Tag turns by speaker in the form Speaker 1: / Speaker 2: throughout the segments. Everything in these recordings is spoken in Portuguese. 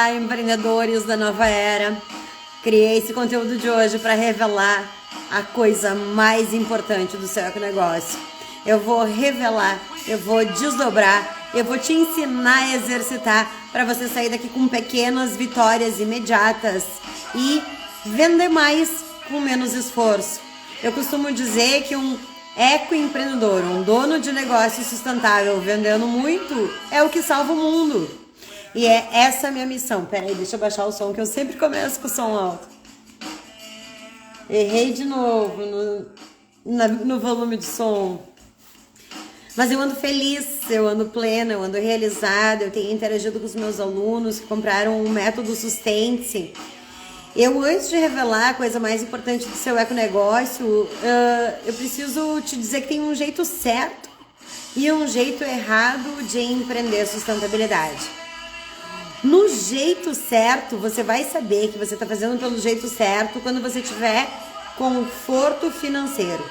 Speaker 1: Olá, empreendedores da nova era. Criei esse conteúdo de hoje para revelar a coisa mais importante do seu econegócio. Eu vou revelar, eu vou desdobrar, eu vou te ensinar a exercitar para você sair daqui com pequenas vitórias imediatas e vender mais com menos esforço. Eu costumo dizer que um ecoempreendedor, um dono de negócio sustentável vendendo muito é o que salva o mundo. E é essa a minha missão. Peraí, deixa eu baixar o som, que eu sempre começo com o som alto. Errei de novo no volume de som. Mas eu ando feliz, eu ando plena, eu ando realizada. Eu tenho interagido com os meus alunos que compraram o método Sustente-se. Eu, antes de revelar a coisa mais importante do seu econegócio, eu preciso te dizer que tem um jeito certo e um jeito errado de empreender sustentabilidade. No jeito certo, você vai saber que você está fazendo pelo jeito certo quando você tiver conforto financeiro.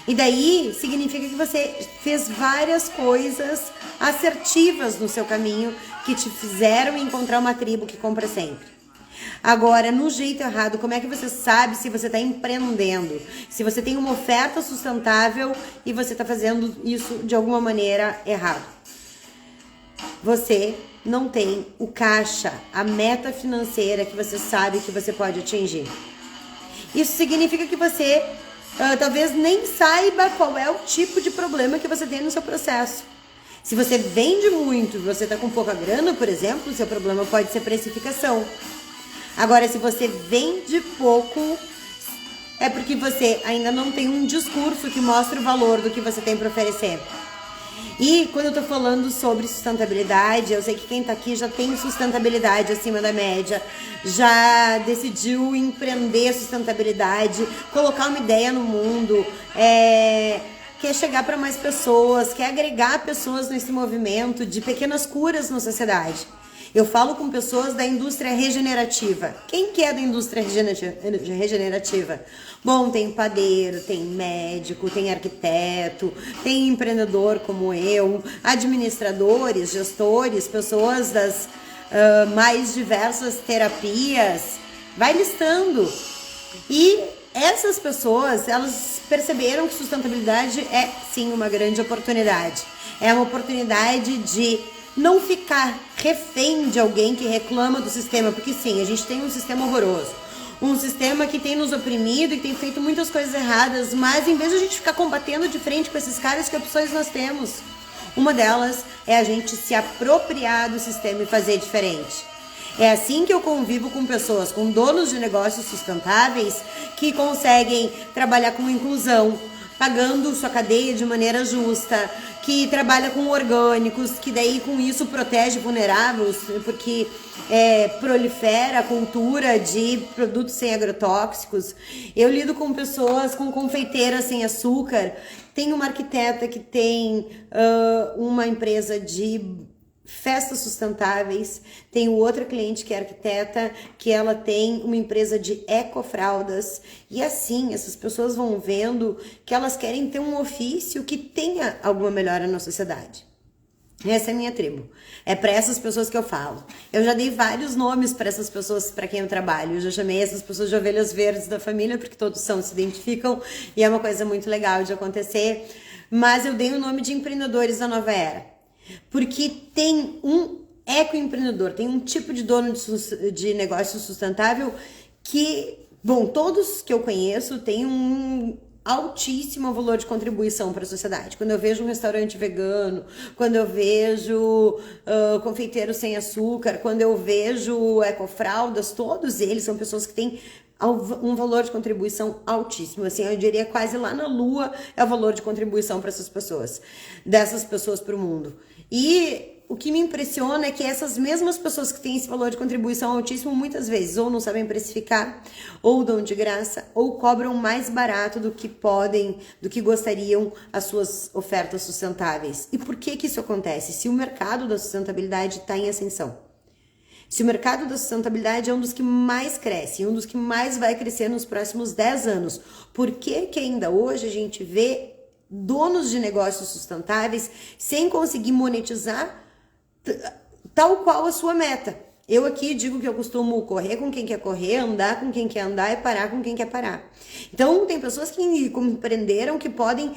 Speaker 1: E daí significa que você fez várias coisas assertivas no seu caminho que te fizeram encontrar uma tribo que compra sempre. Agora, no jeito errado, como é que você sabe se você está empreendendo? Se você tem uma oferta sustentável e você está fazendo isso de alguma maneira errado? Você não tem o caixa, a meta financeira que você sabe que você pode atingir. Isso significa que você talvez nem saiba qual é o tipo de problema que você tem no seu processo. Se você vende muito e você está com pouca grana, por exemplo, o seu problema pode ser precificação. Agora, se você vende pouco, é porque você ainda não tem um discurso que mostre o valor do que você tem para oferecer. E quando eu tô falando sobre sustentabilidade, eu sei que quem tá aqui já tem sustentabilidade acima da média, já decidiu empreender sustentabilidade, colocar uma ideia no mundo, quer chegar para mais pessoas, quer agregar pessoas nesse movimento de pequenas curas na sociedade. Eu falo com pessoas da indústria regenerativa. Quem que é da indústria regenerativa? Bom, tem padeiro, tem médico, tem arquiteto, tem empreendedor como eu, administradores, gestores, pessoas das mais diversas terapias. Vai listando. E essas pessoas, elas perceberam que sustentabilidade é, sim, uma grande oportunidade. É uma oportunidade de não ficar refém de alguém que reclama do sistema, porque sim, a gente tem um sistema horroroso, um sistema que tem nos oprimido e que tem feito muitas coisas erradas, mas em vez de a gente ficar combatendo de frente com esses caras, que opções nós temos? Uma delas é a gente se apropriar do sistema e fazer diferente. É assim que eu convivo com pessoas, com donos de negócios sustentáveis que conseguem trabalhar com inclusão, pagando sua cadeia de maneira justa, que trabalha com orgânicos, que daí com isso protege vulneráveis, porque prolifera a cultura de produtos sem agrotóxicos. Eu lido com pessoas, com confeiteiras sem açúcar. Tem uma arquiteta que tem uma empresa de festas sustentáveis, tenho outra cliente que é arquiteta, que ela tem uma empresa de ecofraldas, e assim, essas pessoas vão vendo que elas querem ter um ofício que tenha alguma melhora na sociedade. Essa é a minha tribo. É para essas pessoas que eu falo. Eu já dei vários nomes para essas pessoas para quem eu trabalho. Eu já chamei essas pessoas de ovelhas verdes da família, porque todos se identificam, e é uma coisa muito legal de acontecer. Mas eu dei o nome de empreendedores da nova era. Porque tem um ecoempreendedor, tem um tipo de dono de negócio sustentável que, bom, todos que eu conheço têm um altíssimo valor de contribuição para a sociedade. Quando eu vejo um restaurante vegano, quando eu vejo confeiteiro sem açúcar, quando eu vejo ecofraldas, todos eles são pessoas que têm um valor de contribuição altíssimo, assim, eu diria quase lá na lua é o valor de contribuição para essas pessoas, dessas pessoas para o mundo. E o que me impressiona é que essas mesmas pessoas que têm esse valor de contribuição altíssimo, muitas vezes ou não sabem precificar, ou dão de graça, ou cobram mais barato do que podem, do que gostariam as suas ofertas sustentáveis. E por que isso acontece? Se o mercado da sustentabilidade está em ascensão. Se o mercado da sustentabilidade é um dos que mais cresce, um dos que mais vai crescer nos próximos 10 anos, por que ainda hoje a gente vê donos de negócios sustentáveis sem conseguir monetizar tal qual a sua meta? Eu aqui digo que eu costumo correr com quem quer correr, andar com quem quer andar e parar com quem quer parar. Então, tem pessoas que compreenderam que podem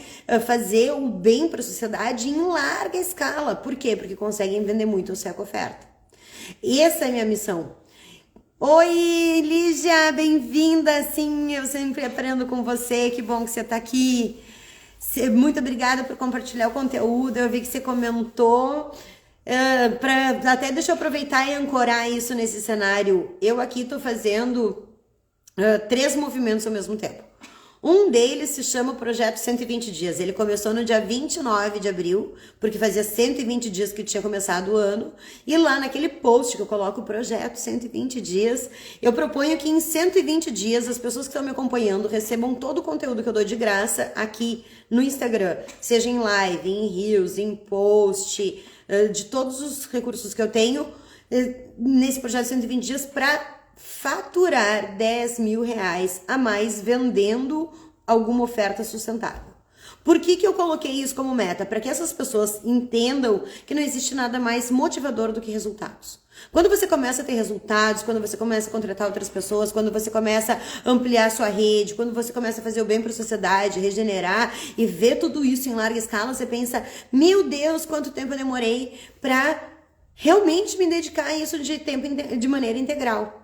Speaker 1: fazer o bem para a sociedade em larga escala. Por quê? Porque conseguem vender muito o eco-oferta. Essa é a minha missão. Oi, Lígia, bem-vinda. Sim, eu sempre aprendo com você. Que bom que você está aqui. Muito obrigada por compartilhar o conteúdo. Eu vi que você comentou. Até deixa eu aproveitar e ancorar isso nesse cenário. Eu aqui estou fazendo 3 movimentos ao mesmo tempo. Um deles se chama Projeto 120 Dias. Ele começou no dia 29 de abril, porque fazia 120 dias que tinha começado o ano. E lá naquele post que eu coloco o Projeto 120 Dias, eu proponho que em 120 dias as pessoas que estão me acompanhando recebam todo o conteúdo que eu dou de graça aqui no Instagram. Seja em live, em reels, em post, de todos os recursos que eu tenho nesse Projeto 120 Dias para faturar 10 mil reais a mais vendendo alguma oferta sustentável. Por que eu coloquei isso como meta? Para que essas pessoas entendam que não existe nada mais motivador do que resultados. Quando você começa a ter resultados, quando você começa a contratar outras pessoas, quando você começa a ampliar a sua rede, quando você começa a fazer o bem para a sociedade, regenerar e ver tudo isso em larga escala, você pensa, meu Deus, quanto tempo eu demorei para realmente me dedicar a isso de maneira integral.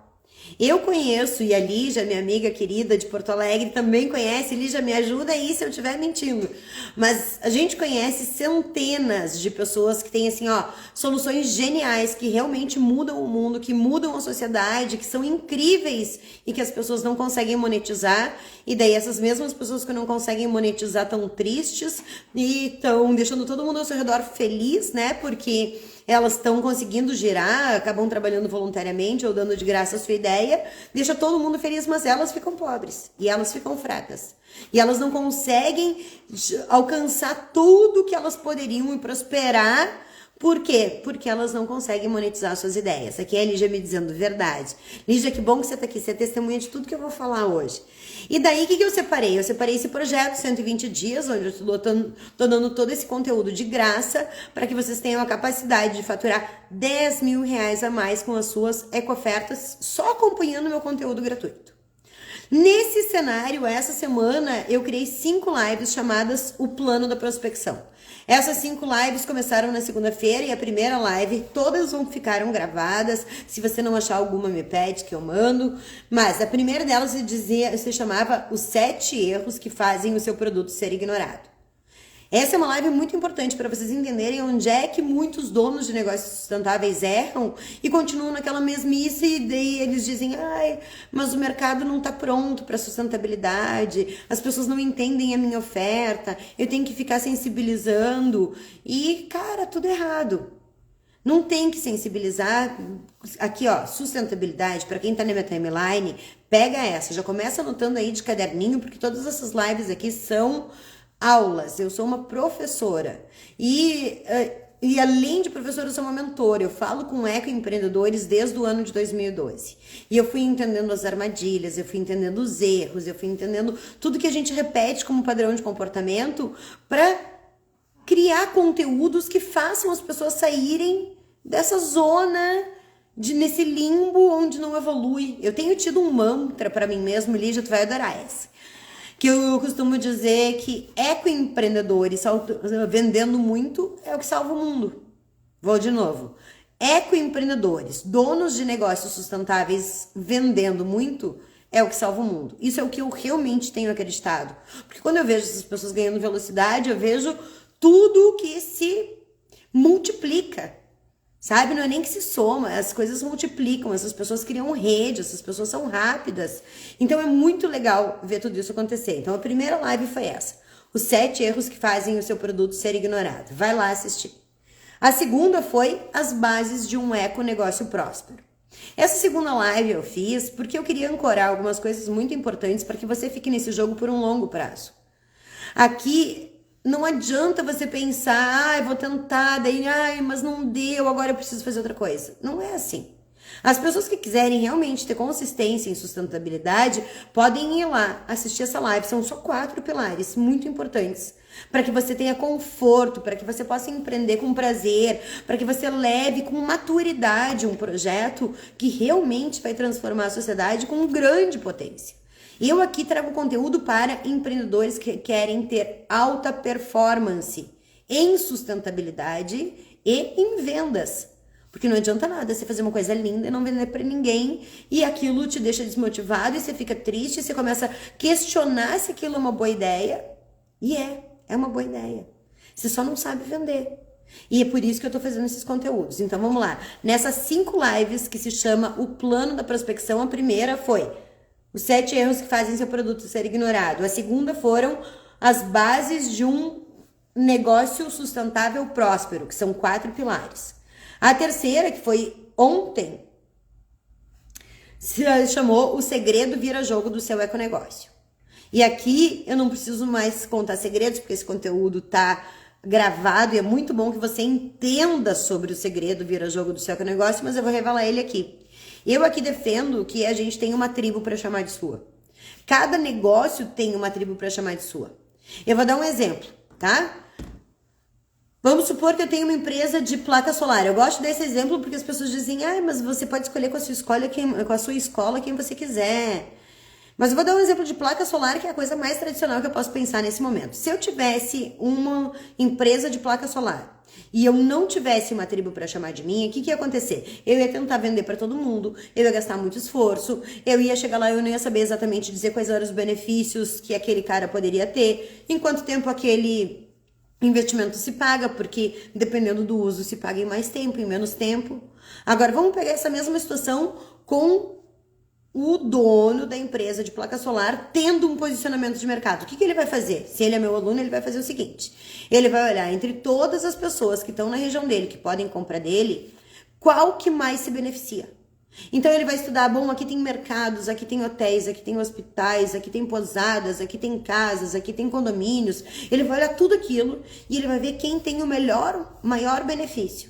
Speaker 1: Eu conheço, e a Lígia, minha amiga querida de Porto Alegre, também conhece. Lígia, me ajuda aí se eu estiver mentindo. Mas a gente conhece centenas de pessoas que têm, assim, soluções geniais, que realmente mudam o mundo, que mudam a sociedade, que são incríveis e que as pessoas não conseguem monetizar. E daí essas mesmas pessoas que não conseguem monetizar estão tristes e estão deixando todo mundo ao seu redor feliz, né? Porque elas estão conseguindo girar, acabam trabalhando voluntariamente ou dando de graça a sua ideia, deixa todo mundo feliz, mas elas ficam pobres e elas ficam fracas. E elas não conseguem alcançar tudo que elas poderiam e prosperar. Por quê? Porque elas não conseguem monetizar suas ideias. Aqui é a Lígia me dizendo verdade. Lígia, que bom que você está aqui. Você é testemunha de tudo que eu vou falar hoje. E daí, o que eu separei? Eu separei esse projeto, 120 dias, onde eu estou dando todo esse conteúdo de graça para que vocês tenham a capacidade de faturar 10 mil reais a mais com as suas eco-ofertas, só acompanhando o meu conteúdo gratuito. Nesse cenário, essa semana, eu criei 5 lives chamadas O Plano da Prospecção. Essas 5 lives começaram na segunda-feira e a primeira live, todas ficaram gravadas. Se você não achar alguma, me pede que eu mando. Mas a primeira delas se chamava Os 7 Erros que Fazem o Seu Produto Ser Ignorado. Essa é uma live muito importante para vocês entenderem onde é que muitos donos de negócios sustentáveis erram e continuam naquela mesmice e daí eles dizem, mas o mercado não está pronto para sustentabilidade, as pessoas não entendem a minha oferta, eu tenho que ficar sensibilizando e, cara, tudo errado. Não tem que sensibilizar. Aqui, sustentabilidade, para quem tá na minha timeline, pega essa, já começa anotando aí de caderninho, porque todas essas lives aqui são aulas. Eu sou uma professora e além de professora, eu sou uma mentora. Eu falo com ecoempreendedores desde o ano de 2012. E eu fui entendendo as armadilhas, eu fui entendendo os erros, eu fui entendendo tudo que a gente repete como padrão de comportamento para criar conteúdos que façam as pessoas saírem dessa zona, nesse limbo onde não evolui. Eu tenho tido um mantra para mim mesmo, Lígia, tu vai adorar essa. Que eu costumo dizer que ecoempreendedores vendendo muito é o que salva o mundo. Vou de novo. Ecoempreendedores, donos de negócios sustentáveis vendendo muito é o que salva o mundo. Isso é o que eu realmente tenho acreditado. Porque quando eu vejo essas pessoas ganhando velocidade, eu vejo tudo que se multiplica. Sabe? Não é nem que se soma, as coisas multiplicam, essas pessoas criam rede, essas pessoas são rápidas. Então é muito legal ver tudo isso acontecer. Então a primeira live foi essa. Os 7 erros que fazem o seu produto ser ignorado. Vai lá assistir. A segunda foi as bases de um eco-negócio próspero. Essa segunda live eu fiz porque eu queria ancorar algumas coisas muito importantes para que você fique nesse jogo por um longo prazo. Aqui não adianta você pensar, vou tentar, daí, mas não deu, agora eu preciso fazer outra coisa. Não é assim. As pessoas que quiserem realmente ter consistência em sustentabilidade podem ir lá assistir essa live. São só 4 pilares muito importantes para que você tenha conforto, para que você possa empreender com prazer, para que você leve com maturidade um projeto que realmente vai transformar a sociedade com grande potência. Eu aqui trago conteúdo para empreendedores que querem ter alta performance em sustentabilidade e em vendas. Porque não adianta nada você fazer uma coisa linda e não vender para ninguém e aquilo te deixa desmotivado e você fica triste e você começa a questionar se aquilo é uma boa ideia. E é uma boa ideia. Você só não sabe vender. E é por isso que eu tô fazendo esses conteúdos. Então vamos lá. Nessas 5 lives que se chama O Plano da Prospecção, a primeira foi os 7 erros que fazem seu produto ser ignorado. A segunda foram as bases de um negócio sustentável próspero, que são 4 pilares. A terceira, que foi ontem, se chamou O Segredo Vira Jogo do Seu Econegócio. E aqui eu não preciso mais contar segredos, porque esse conteúdo tá gravado e é muito bom que você entenda sobre o segredo vira jogo do seu econegócio, mas eu vou revelar ele aqui. Eu aqui defendo que a gente tem uma tribo para chamar de sua. Cada negócio tem uma tribo para chamar de sua. Eu vou dar um exemplo, tá? Vamos supor que eu tenho uma empresa de placa solar. Eu gosto desse exemplo porque as pessoas dizem, mas você pode escolher com a sua escola quem você quiser. Mas eu vou dar um exemplo de placa solar, que é a coisa mais tradicional que eu posso pensar nesse momento. Se eu tivesse uma empresa de placa solar e eu não tivesse uma tribo para chamar de minha, o que ia acontecer? Eu ia tentar vender para todo mundo, eu ia gastar muito esforço, eu ia chegar lá e eu não ia saber exatamente dizer quais eram os benefícios que aquele cara poderia ter, em quanto tempo aquele investimento se paga, porque dependendo do uso se paga em mais tempo, em menos tempo. Agora vamos pegar essa mesma situação com o dono da empresa de placa solar tendo um posicionamento de mercado. O que ele vai fazer? Se ele é meu aluno, ele vai fazer o seguinte. Ele vai olhar entre todas as pessoas que estão na região dele, que podem comprar dele, qual que mais se beneficia. Então ele vai estudar, bom, aqui tem mercados, aqui tem hotéis, aqui tem hospitais, aqui tem pousadas, aqui tem casas, aqui tem condomínios. Ele vai olhar tudo aquilo e ele vai ver quem tem o maior benefício.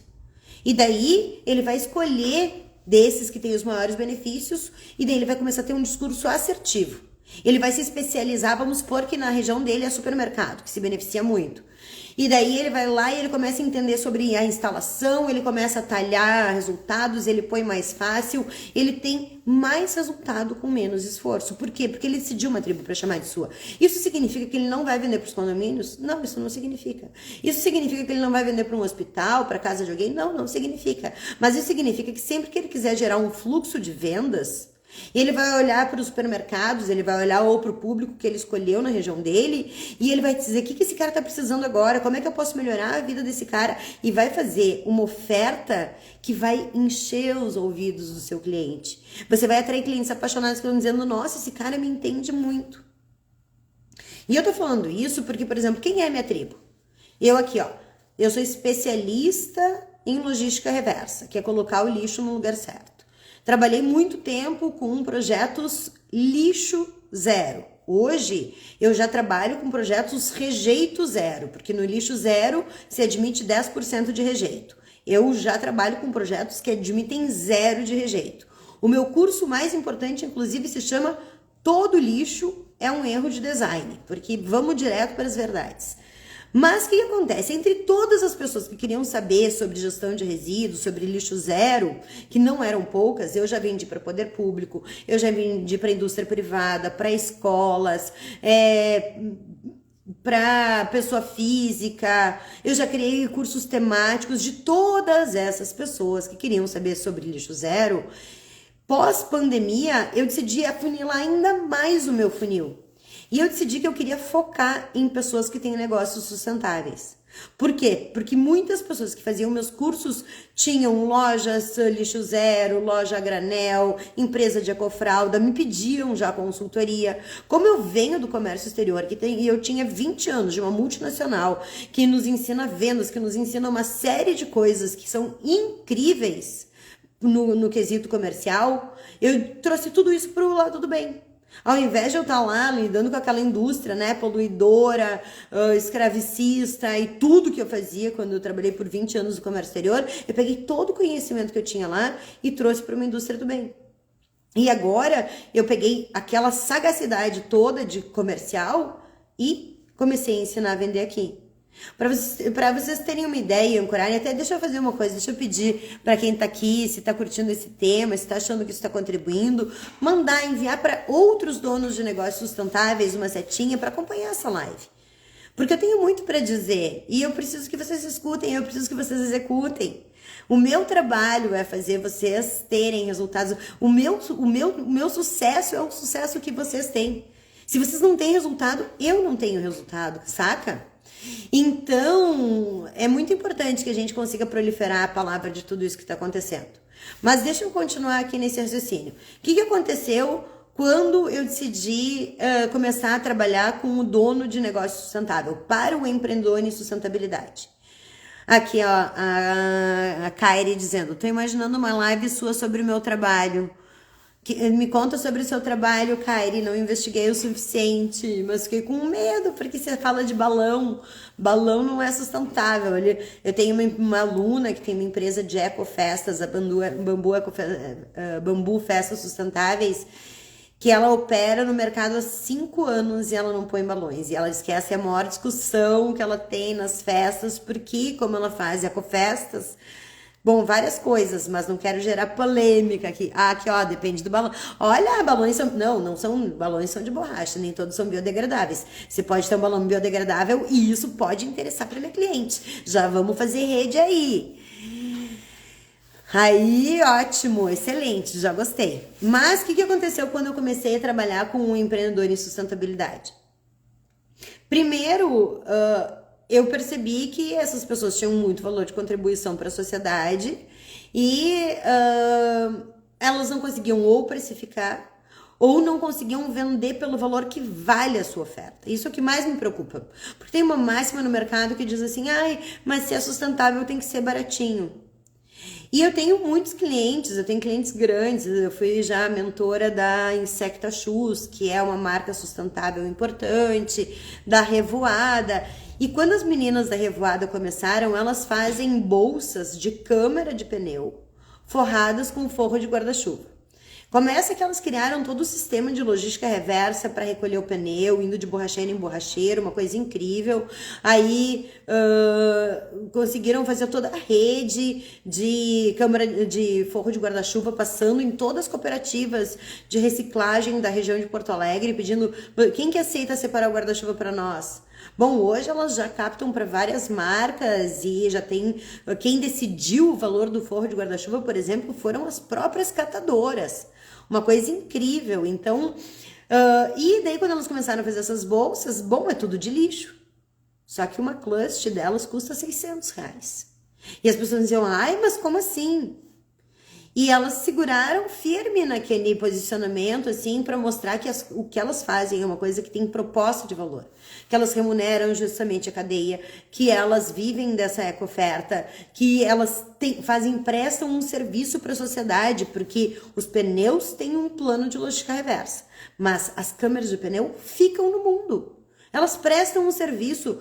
Speaker 1: E daí ele vai escolher desses que tem os maiores benefícios e daí ele vai começar a ter um discurso assertivo. Ele vai se especializar, vamos supor que na região dele é supermercado, que se beneficia muito. E daí ele vai lá e ele começa a entender sobre a instalação, ele começa a talhar resultados, ele põe mais fácil, ele tem mais resultado com menos esforço. Por quê? Porque ele decidiu uma tribo para chamar de sua. Isso significa que ele não vai vender para os condomínios? Não, isso não significa. Isso significa que ele não vai vender para um hospital, para casa de alguém? Não, não significa. Mas isso significa que sempre que ele quiser gerar um fluxo de vendas, ele vai olhar para os supermercados, ele vai olhar ou para o público que ele escolheu na região dele e ele vai dizer o que esse cara está precisando agora, como é que eu posso melhorar a vida desse cara e vai fazer uma oferta que vai encher os ouvidos do seu cliente. Você vai atrair clientes apaixonados que estão dizendo, nossa, esse cara me entende muito. E eu tô falando isso porque, por exemplo, quem é minha tribo? Eu aqui, ó, eu sou especialista em logística reversa, que é colocar o lixo no lugar certo. Trabalhei muito tempo com projetos lixo zero. Hoje, eu já trabalho com projetos rejeito zero, porque no lixo zero se admite 10% de rejeito. Eu já trabalho com projetos que admitem 0 de rejeito. O meu curso mais importante, inclusive, se chama Todo Lixo é um Erro de Design, porque vamos direto para as verdades. Mas o que acontece? Entre todas as pessoas que queriam saber sobre gestão de resíduos, sobre lixo zero, que não eram poucas, eu já vendi para poder público, eu já vendi para indústria privada, para escolas, para pessoa física, eu já criei cursos temáticos de todas essas pessoas que queriam saber sobre lixo zero. Pós-pandemia, eu decidi afunilar ainda mais o meu funil. E eu decidi que eu queria focar em pessoas que têm negócios sustentáveis. Por quê? Porque muitas pessoas que faziam meus cursos tinham lojas lixo zero, loja a granel, empresa de ecofralda, me pediam já consultoria. Como eu venho do comércio exterior, e eu tinha 20 anos de uma multinacional que nos ensina vendas, que nos ensina uma série de coisas que são incríveis no quesito comercial, eu trouxe tudo isso para o lado do bem. Ao invés de eu estar lá lidando com aquela indústria, né, poluidora, escravicista e tudo que eu fazia quando eu trabalhei por 20 anos no comércio exterior, eu peguei todo o conhecimento que eu tinha lá e trouxe para uma indústria do bem. E agora eu peguei aquela sagacidade toda de comercial e comecei a ensinar a vender aqui. Para vocês terem uma ideia, ancorarem, até deixa eu fazer uma coisa, deixa eu pedir para quem tá aqui, se tá curtindo esse tema, se tá achando que isso tá contribuindo, mandar enviar para outros donos de negócios sustentáveis uma setinha para acompanhar essa live. Porque eu tenho muito para dizer e eu preciso que vocês escutem, eu preciso que vocês executem. O meu trabalho é fazer vocês terem resultados. O meu sucesso é o sucesso que vocês têm. Se vocês não têm resultado, eu não tenho resultado, saca? Então, é muito importante que a gente consiga proliferar a palavra de tudo isso que está acontecendo. Mas deixa eu continuar aqui nesse raciocínio. O que aconteceu quando eu decidi começar a trabalhar com o dono de negócio sustentável, para o empreendedor em sustentabilidade? Aqui, ó, a Kairi dizendo, tô imaginando uma live sua sobre o meu trabalho. Me conta sobre o seu trabalho, Kairi. Não investiguei o suficiente, mas fiquei com medo, porque você fala de balão. Balão não é sustentável. Eu tenho uma aluna que tem uma empresa de ecofestas, a Bambu Festas Sustentáveis, que ela opera no mercado há 5 anos e ela não põe balões. E ela diz que essa é a maior discussão que ela tem nas festas, porque como ela faz ecofestas, bom, várias coisas, mas não quero gerar polêmica aqui. Ah, aqui, ó, depende do balão. Olha, balões são... Não são... Balões são de borracha, nem todos são biodegradáveis. Você pode ter um balão biodegradável e isso pode interessar para minha cliente. Já vamos fazer rede aí. Aí, ótimo, excelente, já gostei. Mas o que aconteceu quando eu comecei a trabalhar com um empreendedor em sustentabilidade? Primeiro, eu percebi que essas pessoas tinham muito valor de contribuição para a sociedade e elas não conseguiam ou precificar ou não conseguiam vender pelo valor que vale a sua oferta. Isso é o que mais me preocupa. Porque tem uma máxima no mercado que diz assim, ai, mas se é sustentável tem que ser baratinho. E eu tenho muitos clientes, eu tenho clientes grandes, eu fui já mentora da Insecta Shoes, que é uma marca sustentável importante, da Revoada. E quando as meninas da Revoada começaram, elas fazem bolsas de câmara de pneu forradas com forro de guarda-chuva. Começa que elas criaram todo o sistema de logística reversa para recolher o pneu, indo de borracheiro em borracheiro, uma coisa incrível. Aí conseguiram fazer toda a rede de câmara de forro de guarda-chuva, passando em todas as cooperativas de reciclagem da região de Porto Alegre, pedindo quem que aceita separar o guarda-chuva para nós. Bom, hoje elas já captam para várias marcas e já tem... Quem decidiu o valor do forro de guarda-chuva, por exemplo, foram as próprias catadoras. Uma coisa incrível. Então, e daí quando elas começaram a fazer essas bolsas, bom, é tudo de lixo. Só que uma cluster delas custa R$600. E as pessoas diziam, ai, mas como assim? E elas seguraram firme naquele posicionamento, assim, para mostrar que o que elas fazem é uma coisa que tem proposta de valor. Que elas remuneram justamente a cadeia, que elas vivem dessa eco-oferta, que elas prestam um serviço para a sociedade, porque os pneus têm um plano de logística reversa, mas as câmeras de pneu ficam no mundo. Elas prestam um serviço,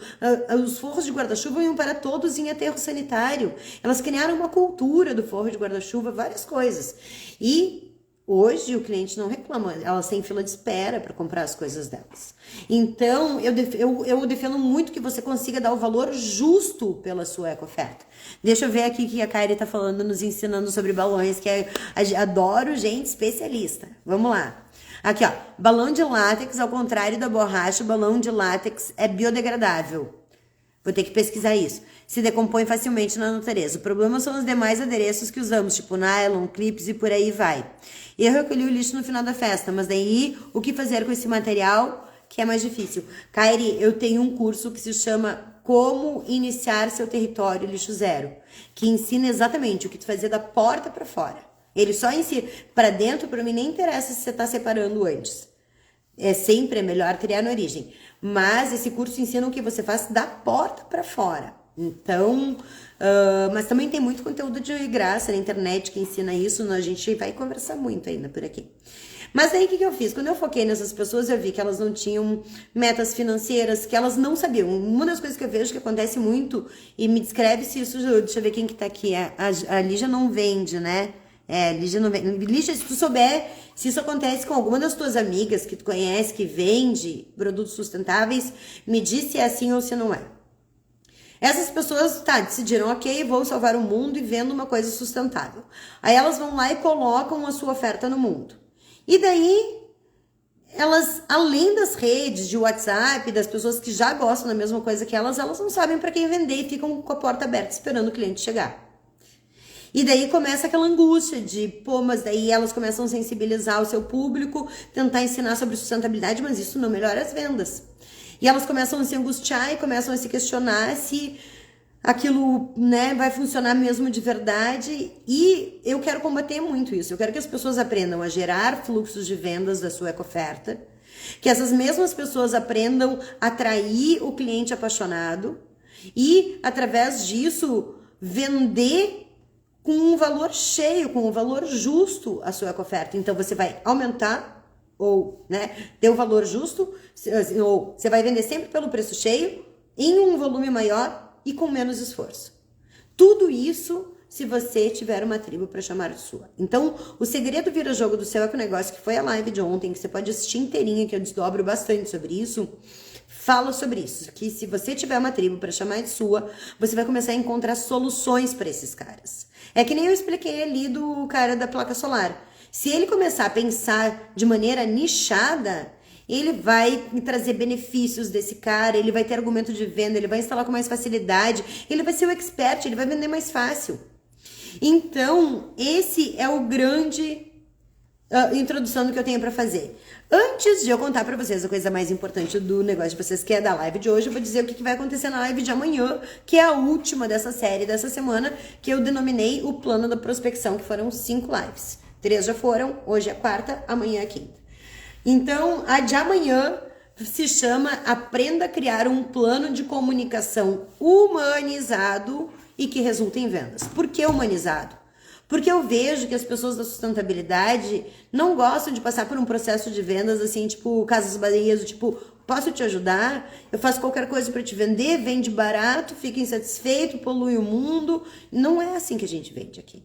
Speaker 1: os forros de guarda-chuva iam para todos em aterro sanitário. Elas criaram uma cultura do forro de guarda-chuva, várias coisas. E hoje o cliente não reclama, elas têm fila de espera para comprar as coisas delas. Então, eu defendo muito que você consiga dar o valor justo pela sua eco-oferta. Deixa eu ver aqui o que a Kairi está falando, nos ensinando sobre balões, que adoro gente especialista. Vamos lá. Aqui, ó, balão de látex, ao contrário da borracha, o balão de látex é biodegradável. Vou ter que pesquisar isso. Se decompõe facilmente na natureza. O problema são os demais adereços que usamos, tipo nylon, clips e por aí vai. Eu recolhi o lixo no final da festa, mas daí o que fazer com esse material que é mais difícil? Kairi, eu tenho um curso que se chama Como Iniciar Seu Território Lixo Zero, que ensina exatamente o que tu fazer da porta para fora. Ele só ensina. Para dentro, para mim, nem interessa se você está separando antes. Sempre é melhor criar na origem. Mas esse curso ensina o que você faz da porta para fora. Então, mas também tem muito conteúdo de graça na internet que ensina isso, a gente vai conversar muito ainda por aqui. Mas aí o que eu fiz? Quando eu foquei nessas pessoas, eu vi que elas não tinham metas financeiras, que elas não sabiam. Uma das coisas que eu vejo que acontece muito, e me descreve se isso, deixa eu ver quem que tá aqui, a Lígia não vende, né? Lígia não vende. Lígia, se tu souber se isso acontece com alguma das tuas amigas que tu conhece, que vende produtos sustentáveis, me diz se é assim ou se não é. Essas pessoas, decidiram, ok, vou salvar o mundo e vendo uma coisa sustentável. Aí elas vão lá e colocam a sua oferta no mundo. E daí, elas, além das redes de WhatsApp, das pessoas que já gostam da mesma coisa que elas não sabem para quem vender e ficam com a porta aberta esperando o cliente chegar. E daí começa aquela angústia de, mas daí elas começam a sensibilizar o seu público, tentar ensinar sobre sustentabilidade, mas isso não melhora as vendas. E elas começam a se angustiar e começam a se questionar se aquilo, né, vai funcionar mesmo de verdade. E eu quero combater muito isso. Eu quero que as pessoas aprendam a gerar fluxos de vendas da sua ecoferta, que essas mesmas pessoas aprendam a atrair o cliente apaixonado e, através disso, vender com um valor cheio, com um valor justo a sua ecoferta. Então, você vai aumentar ou, né, ter o valor justo, ou você vai vender sempre pelo preço cheio, em um volume maior e com menos esforço. Tudo isso se você tiver uma tribo para chamar de sua. Então, o segredo vira-jogo do seu econegócio, que foi a live de ontem, que você pode assistir inteirinha, que eu desdobro bastante sobre isso, fala sobre isso, que se você tiver uma tribo para chamar de sua, você vai começar a encontrar soluções para esses caras. É que nem eu expliquei ali do cara da placa solar. Se ele começar a pensar de maneira nichada, ele vai trazer benefícios desse cara, ele vai ter argumento de venda, ele vai instalar com mais facilidade, ele vai ser o expert, ele vai vender mais fácil. Então, esse é o grande introdução do que eu tenho para fazer. Antes de eu contar para vocês a coisa mais importante do negócio de vocês, que é da live de hoje, eu vou dizer o que vai acontecer na live de amanhã, que é a última dessa série dessa semana, que eu denominei o plano da prospecção, que foram 5 lives. 3 já foram, hoje é a 4ª, amanhã é a 5ª. Então, a de amanhã se chama Aprenda a criar um plano de comunicação humanizado e que resulta em vendas. Por que humanizado? Porque eu vejo que as pessoas da sustentabilidade não gostam de passar por um processo de vendas assim, tipo, Casas Bahias, tipo, posso te ajudar? Eu faço qualquer coisa para te vender, vende barato, fica insatisfeito, polui o mundo. Não é assim que a gente vende aqui.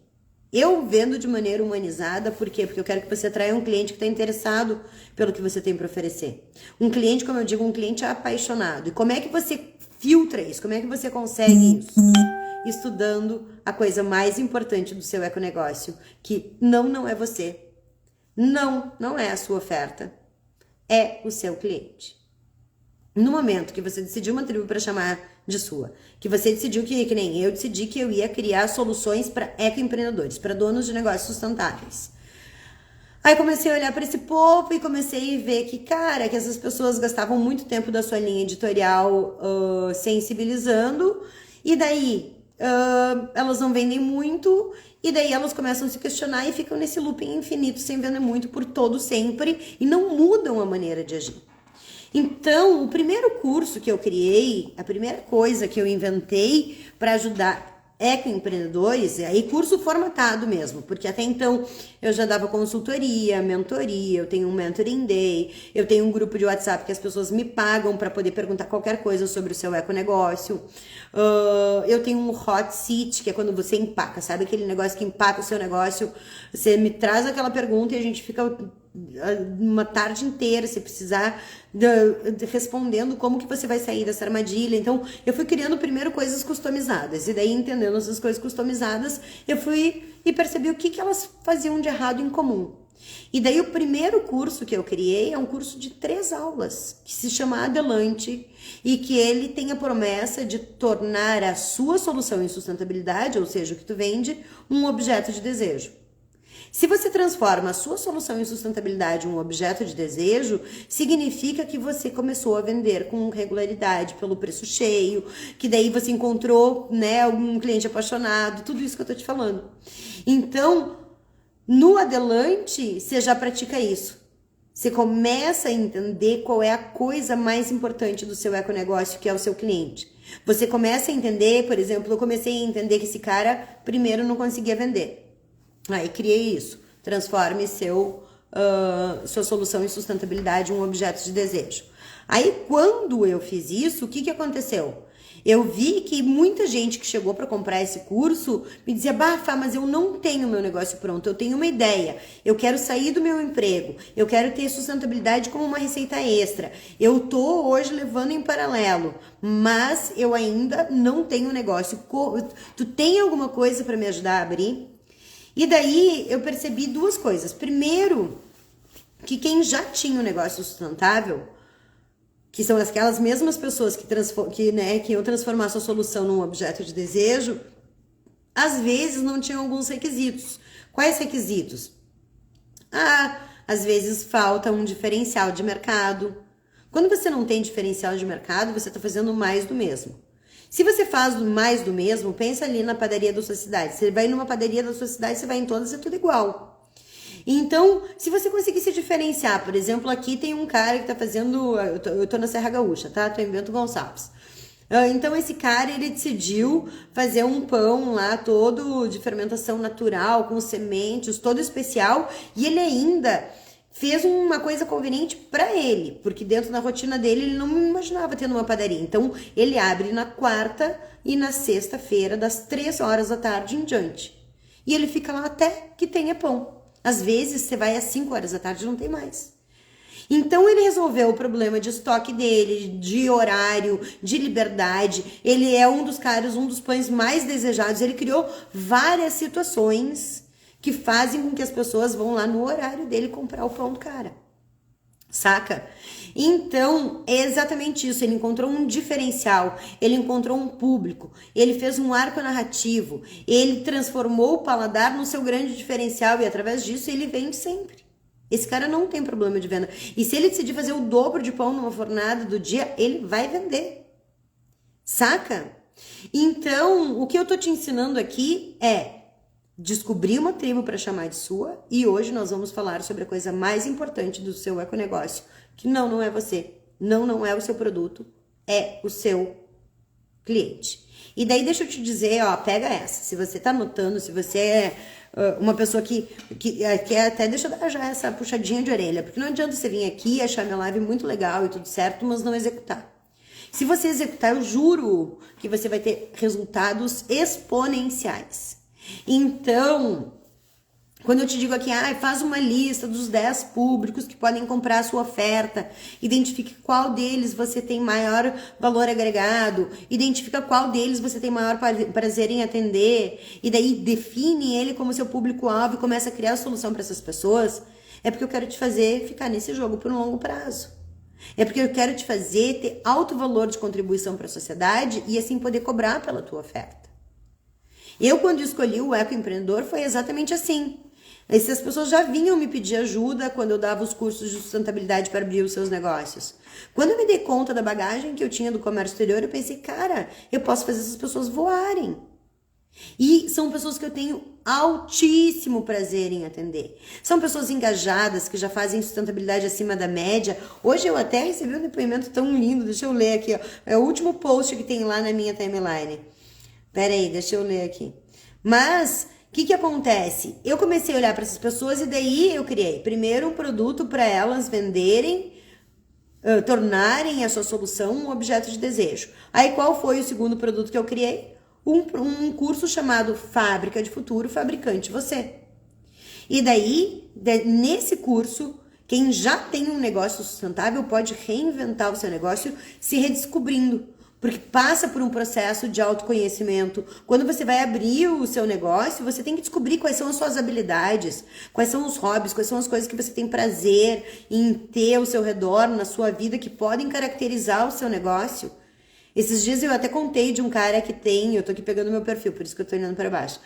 Speaker 1: Eu vendo de maneira humanizada, por quê? Porque eu quero que você atraia um cliente que está interessado pelo que você tem para oferecer. Um cliente, como eu digo, um cliente apaixonado. E como é que você filtra isso? Como é que você consegue isso? Estudando a coisa mais importante do seu econegócio, que não é você. Não é a sua oferta. É o seu cliente. No momento que você decidiu uma tribo para chamar de sua, que você decidiu que nem eu decidi que eu ia criar soluções para ecoempreendedores, para donos de negócios sustentáveis. Aí comecei a olhar para esse povo e comecei a ver que, cara, que essas pessoas gastavam muito tempo da sua linha editorial sensibilizando, e daí elas não vendem muito, e daí elas começam a se questionar e ficam nesse looping infinito, sem vender muito por todo sempre, e não mudam a maneira de agir. Então, o primeiro curso que eu criei, a primeira coisa que eu inventei para ajudar ecoempreendedores, aí curso formatado mesmo, porque até então eu já dava consultoria, mentoria, eu tenho um mentoring day, eu tenho um grupo de WhatsApp que as pessoas me pagam para poder perguntar qualquer coisa sobre o seu econegócio, eu tenho um hot seat, que é quando você empaca, sabe aquele negócio que empaca o seu negócio, você me traz aquela pergunta e a gente fica uma tarde inteira, se precisar, respondendo como que você vai sair dessa armadilha. Então, eu fui criando primeiro coisas customizadas, e daí, entendendo essas coisas customizadas, eu fui e percebi o que elas faziam de errado em comum. E daí, o primeiro curso que eu criei é um curso de 3 aulas, que se chama Adelante, e que ele tem a promessa de tornar a sua solução em sustentabilidade, ou seja, o que tu vende, um objeto de desejo. Se você transforma a sua solução em sustentabilidade em um objeto de desejo, significa que você começou a vender com regularidade, pelo preço cheio, que daí você encontrou, né, um cliente apaixonado, tudo isso que eu tô te falando. Então, no Adelante, você já pratica isso. Você começa a entender qual é a coisa mais importante do seu econegócio, que é o seu cliente. Você começa a entender, por exemplo, eu comecei a entender que esse cara primeiro não conseguia vender. Aí criei isso. Transforme sua solução em sustentabilidade em um objeto de desejo. Aí quando eu fiz isso, o que aconteceu? Eu vi que muita gente que chegou para comprar esse curso me dizia, Fá, mas eu não tenho meu negócio pronto, eu tenho uma ideia, eu quero sair do meu emprego, eu quero ter sustentabilidade como uma receita extra, eu tô hoje levando em paralelo, mas eu ainda não tenho negócio. Tu tem alguma coisa para me ajudar a abrir? E daí eu percebi duas coisas. Primeiro, que quem já tinha um negócio sustentável, que são aquelas mesmas pessoas que iam transformar sua solução num objeto de desejo, às vezes não tinham alguns requisitos. Quais requisitos? Às vezes falta um diferencial de mercado. Quando você não tem diferencial de mercado, você está fazendo mais do mesmo. Se você faz mais do mesmo, pensa ali na padaria da sua cidade. Você vai numa padaria da sua cidade, você vai em todas, é tudo igual. Então, se você conseguir se diferenciar, por exemplo, aqui tem um cara que tá fazendo, eu tô na Serra Gaúcha, tá? Tô em Bento Gonçalves. Então, esse cara, ele decidiu fazer um pão lá todo de fermentação natural, com sementes, todo especial, e ele ainda fez uma coisa conveniente para ele, porque dentro da rotina dele, ele não imaginava tendo uma padaria. Então, ele abre na quarta e na sexta-feira, das 3 horas da tarde em diante. E ele fica lá até que tenha pão. Às vezes, você vai às 5 horas da tarde e não tem mais. Então, ele resolveu o problema de estoque dele, de horário, de liberdade. Ele é um dos pães mais desejados. Ele criou várias situações que fazem com que as pessoas vão lá no horário dele comprar o pão do cara. Saca? Então, é exatamente isso. Ele encontrou um diferencial, ele encontrou um público, ele fez um arco narrativo, ele transformou o paladar no seu grande diferencial e através disso ele vende sempre. Esse cara não tem problema de venda. E se ele decidir fazer o dobro de pão numa fornada do dia, ele vai vender. Saca? Então, o que eu tô te ensinando aqui é descobrir uma tribo para chamar de sua, e hoje nós vamos falar sobre a coisa mais importante do seu econegócio, que não é você, não é o seu produto, é o seu cliente. E daí deixa eu te dizer, pega essa, se você tá anotando, se você é uma pessoa que quer até, deixa eu dar já essa puxadinha de orelha, porque não adianta você vir aqui e achar minha live muito legal e tudo certo, mas não executar. Se você executar, eu juro que você vai ter resultados exponenciais. Então, quando eu te digo aqui, faz uma lista dos 10 públicos que podem comprar a sua oferta, identifique qual deles você tem maior valor agregado, identifica qual deles você tem maior prazer em atender, e daí define ele como seu público-alvo e começa a criar a solução para essas pessoas, é porque eu quero te fazer ficar nesse jogo por um longo prazo. É porque eu quero te fazer ter alto valor de contribuição para a sociedade e assim poder cobrar pela tua oferta. Eu, quando escolhi o ecoempreendedor, foi exatamente assim. Essas pessoas já vinham me pedir ajuda quando eu dava os cursos de sustentabilidade para abrir os seus negócios. Quando eu me dei conta da bagagem que eu tinha do comércio exterior, eu pensei, cara, eu posso fazer essas pessoas voarem. E são pessoas que eu tenho altíssimo prazer em atender. São pessoas engajadas, que já fazem sustentabilidade acima da média. Hoje eu até recebi um depoimento tão lindo, deixa eu ler aqui, é o último post que tem lá na minha timeline. Pera aí, deixa eu ler aqui. Mas, o que acontece? Eu comecei a olhar para essas pessoas e daí eu criei primeiro um produto para elas venderem, tornarem a sua solução um objeto de desejo. Aí qual foi o segundo produto que eu criei? Um curso chamado Fábrica de Futuro, Fabricante Você. E daí, nesse curso, quem já tem um negócio sustentável pode reinventar o seu negócio se redescobrindo. Porque passa por um processo de autoconhecimento. Quando você vai abrir o seu negócio, você tem que descobrir quais são as suas habilidades, quais são os hobbies, quais são as coisas que você tem prazer em ter ao seu redor, na sua vida, que podem caracterizar o seu negócio. Esses dias eu até contei de um cara que tem, eu tô aqui pegando meu perfil, por isso que eu tô olhando para baixo.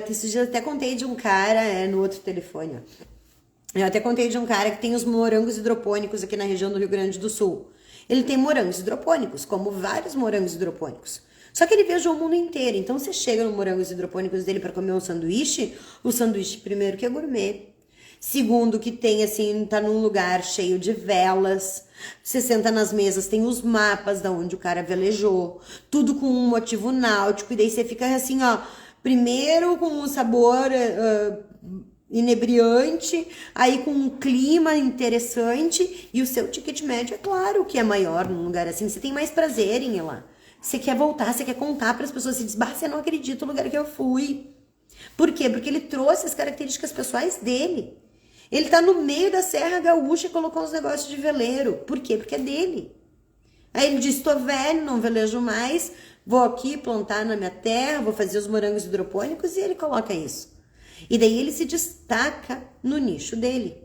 Speaker 1: Esses dias eu até contei de um cara, no outro telefone, ó. Eu até contei de um cara que tem os morangos hidropônicos aqui na região do Rio Grande do Sul. Ele tem morangos hidropônicos, como vários morangos hidropônicos. Só que ele viajou o mundo inteiro. Então, você chega no morangos hidropônicos dele para comer um sanduíche, o sanduíche primeiro que é gourmet. Segundo, que tem assim, tá num lugar cheio de velas. Você senta nas mesas, tem os mapas da onde o cara velejou, tudo com um motivo náutico, e daí você fica assim, ó, primeiro com um sabor inebriante, aí com um clima interessante, e o seu ticket médio, é claro que é maior num lugar assim, você tem mais prazer em ir lá. Você quer voltar, você quer contar para as pessoas, você diz, bah, você não acredita no lugar que eu fui. Por quê? Porque ele trouxe as características pessoais dele. Ele tá no meio da Serra Gaúcha e colocou uns negócios de veleiro. Por quê? Porque é dele. Aí ele diz, tô velho, não velejo mais, vou aqui plantar na minha terra, vou fazer os morangos hidropônicos, e ele coloca isso. E daí ele se destaca no nicho dele.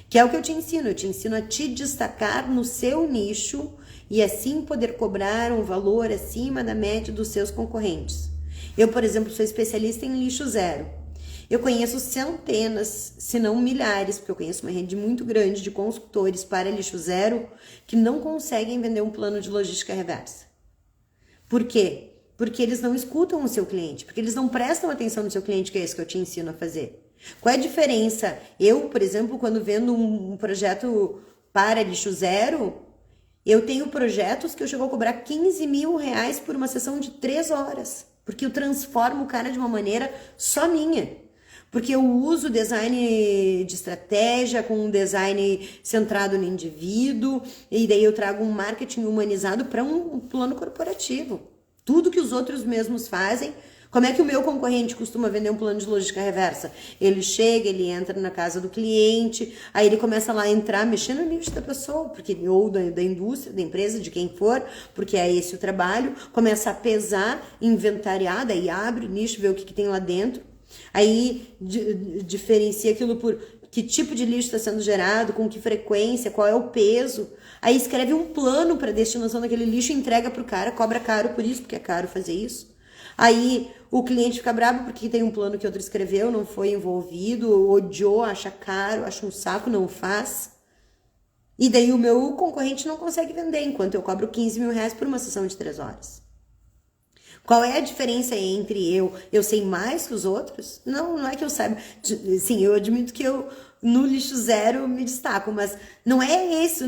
Speaker 1: Que é o que eu te ensino a te destacar no seu nicho e assim poder cobrar um valor acima da média dos seus concorrentes. Eu, por exemplo, sou especialista em lixo zero. Eu conheço centenas, se não milhares, porque eu conheço uma rede muito grande de consultores para lixo zero que não conseguem vender um plano de logística reversa. Por quê? Porque eles não escutam o seu cliente, porque eles não prestam atenção no seu cliente, que é isso que eu te ensino a fazer. Qual é a diferença? Eu, por exemplo, quando vendo um projeto para lixo zero, eu tenho projetos que eu chego a cobrar 15 mil reais por uma sessão de 3 horas, porque eu transformo o cara de uma maneira só minha. Porque eu uso design de estratégia com um design centrado no indivíduo, e daí eu trago um marketing humanizado para um plano corporativo. Tudo que os outros mesmos fazem. Como é que o meu concorrente costuma vender um plano de logística reversa? Ele chega, ele entra na casa do cliente, aí ele começa lá a entrar, mexendo no nicho da pessoa, porque, ou da indústria, da empresa, de quem for, porque é esse o trabalho, começa a pesar, inventariar, daí abre o nicho, vê o que tem lá dentro. Aí diferencia aquilo por que tipo de lixo está sendo gerado, com que frequência, qual é o peso. Aí escreve um plano para destinação daquele lixo e entrega para o cara, cobra caro por isso, porque é caro fazer isso. Aí o cliente fica bravo porque tem um plano que outro escreveu, não foi envolvido, odiou, acha caro, acha um saco, não faz. E daí o meu concorrente não consegue vender, enquanto eu cobro 15 mil reais por uma sessão de 3 horas. Qual é a diferença entre eu sei mais que os outros? Não é que eu saiba. Sim, eu admito que eu no lixo zero me destaco, mas não é esse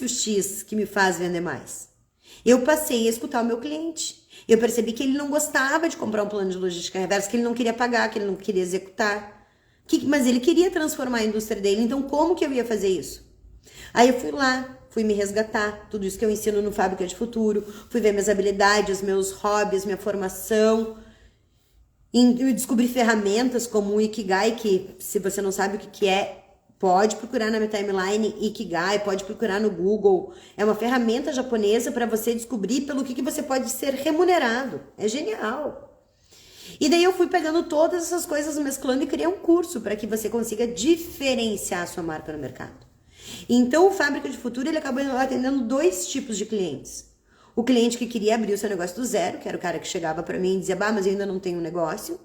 Speaker 1: o X que me faz vender mais. Eu passei a escutar o meu cliente. Eu percebi que ele não gostava de comprar um plano de logística reversa, que ele não queria pagar, que ele não queria executar. Mas ele queria transformar a indústria dele, então como que eu ia fazer isso? Aí eu fui lá, fui me resgatar, tudo isso que eu ensino no Fábrica de Futuro, fui ver minhas habilidades, meus hobbies, minha formação, e descobri ferramentas como o Ikigai, que se você não sabe o que é, pode procurar na minha timeline Ikigai, pode procurar no Google. É uma ferramenta japonesa para você descobrir pelo que você pode ser remunerado. É genial. E daí eu fui pegando todas essas coisas, mesclando e criei um curso para que você consiga diferenciar a sua marca no mercado. Então, o Fábrica de Futuro, ele acabou atendendo 2 tipos de clientes. O cliente que queria abrir o seu negócio do zero, que era o cara que chegava para mim e dizia, bah, mas eu ainda não tenho um negócio.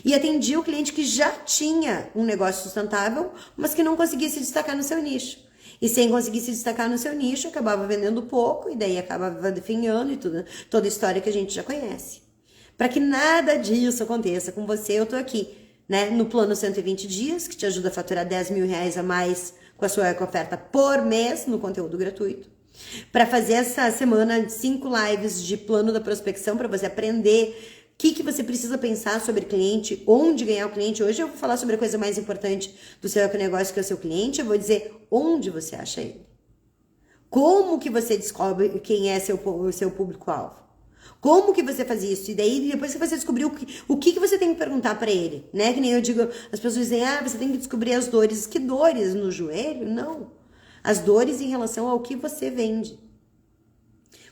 Speaker 1: E atendia o cliente que já tinha um negócio sustentável, mas que não conseguia se destacar no seu nicho. E sem conseguir se destacar no seu nicho, acabava vendendo pouco, e daí acabava definhando e tudo, toda a história que a gente já conhece. Para que nada disso aconteça com você, eu tô aqui, né, no plano 120 dias, que te ajuda a faturar 10 mil reais a mais com a sua oferta por mês no conteúdo gratuito. Para fazer essa semana 5 lives de plano da prospecção, para você aprender o que você precisa pensar sobre cliente, onde ganhar o cliente. Hoje eu vou falar sobre a coisa mais importante do seu negócio, que é o seu cliente. Eu vou dizer onde você acha ele. Como que você descobre quem é o seu público-alvo. Como que você faz isso? E daí, depois que você descobrir o que você tem que perguntar para ele, né? Que nem eu digo, as pessoas dizem, você tem que descobrir as dores. Que dores? No joelho? Não. As dores em relação ao que você vende.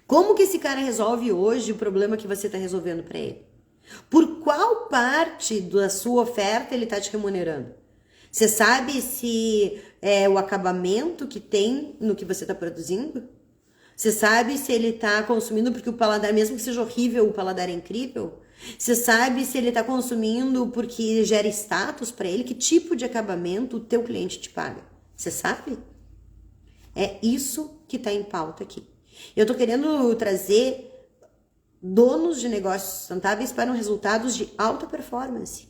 Speaker 1: Como que esse cara resolve hoje o problema que você está resolvendo para ele? Por qual parte da sua oferta ele está te remunerando? Você sabe se é o acabamento que tem no que você está produzindo? Você sabe se ele está consumindo porque o paladar, mesmo que seja horrível, o paladar é incrível? Você sabe se ele está consumindo porque gera status para ele? Que tipo de acabamento o teu cliente te paga? Você sabe? É isso que está em pauta aqui. Eu estou querendo trazer donos de negócios sustentáveis para resultados de alta performance.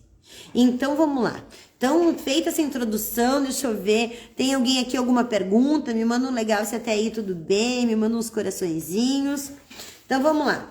Speaker 1: Então, vamos lá. Então, feita essa introdução, deixa eu ver. Tem alguém aqui, alguma pergunta? Me manda um legal se até aí tudo bem. Me manda uns coraçõezinhos. Então, vamos lá.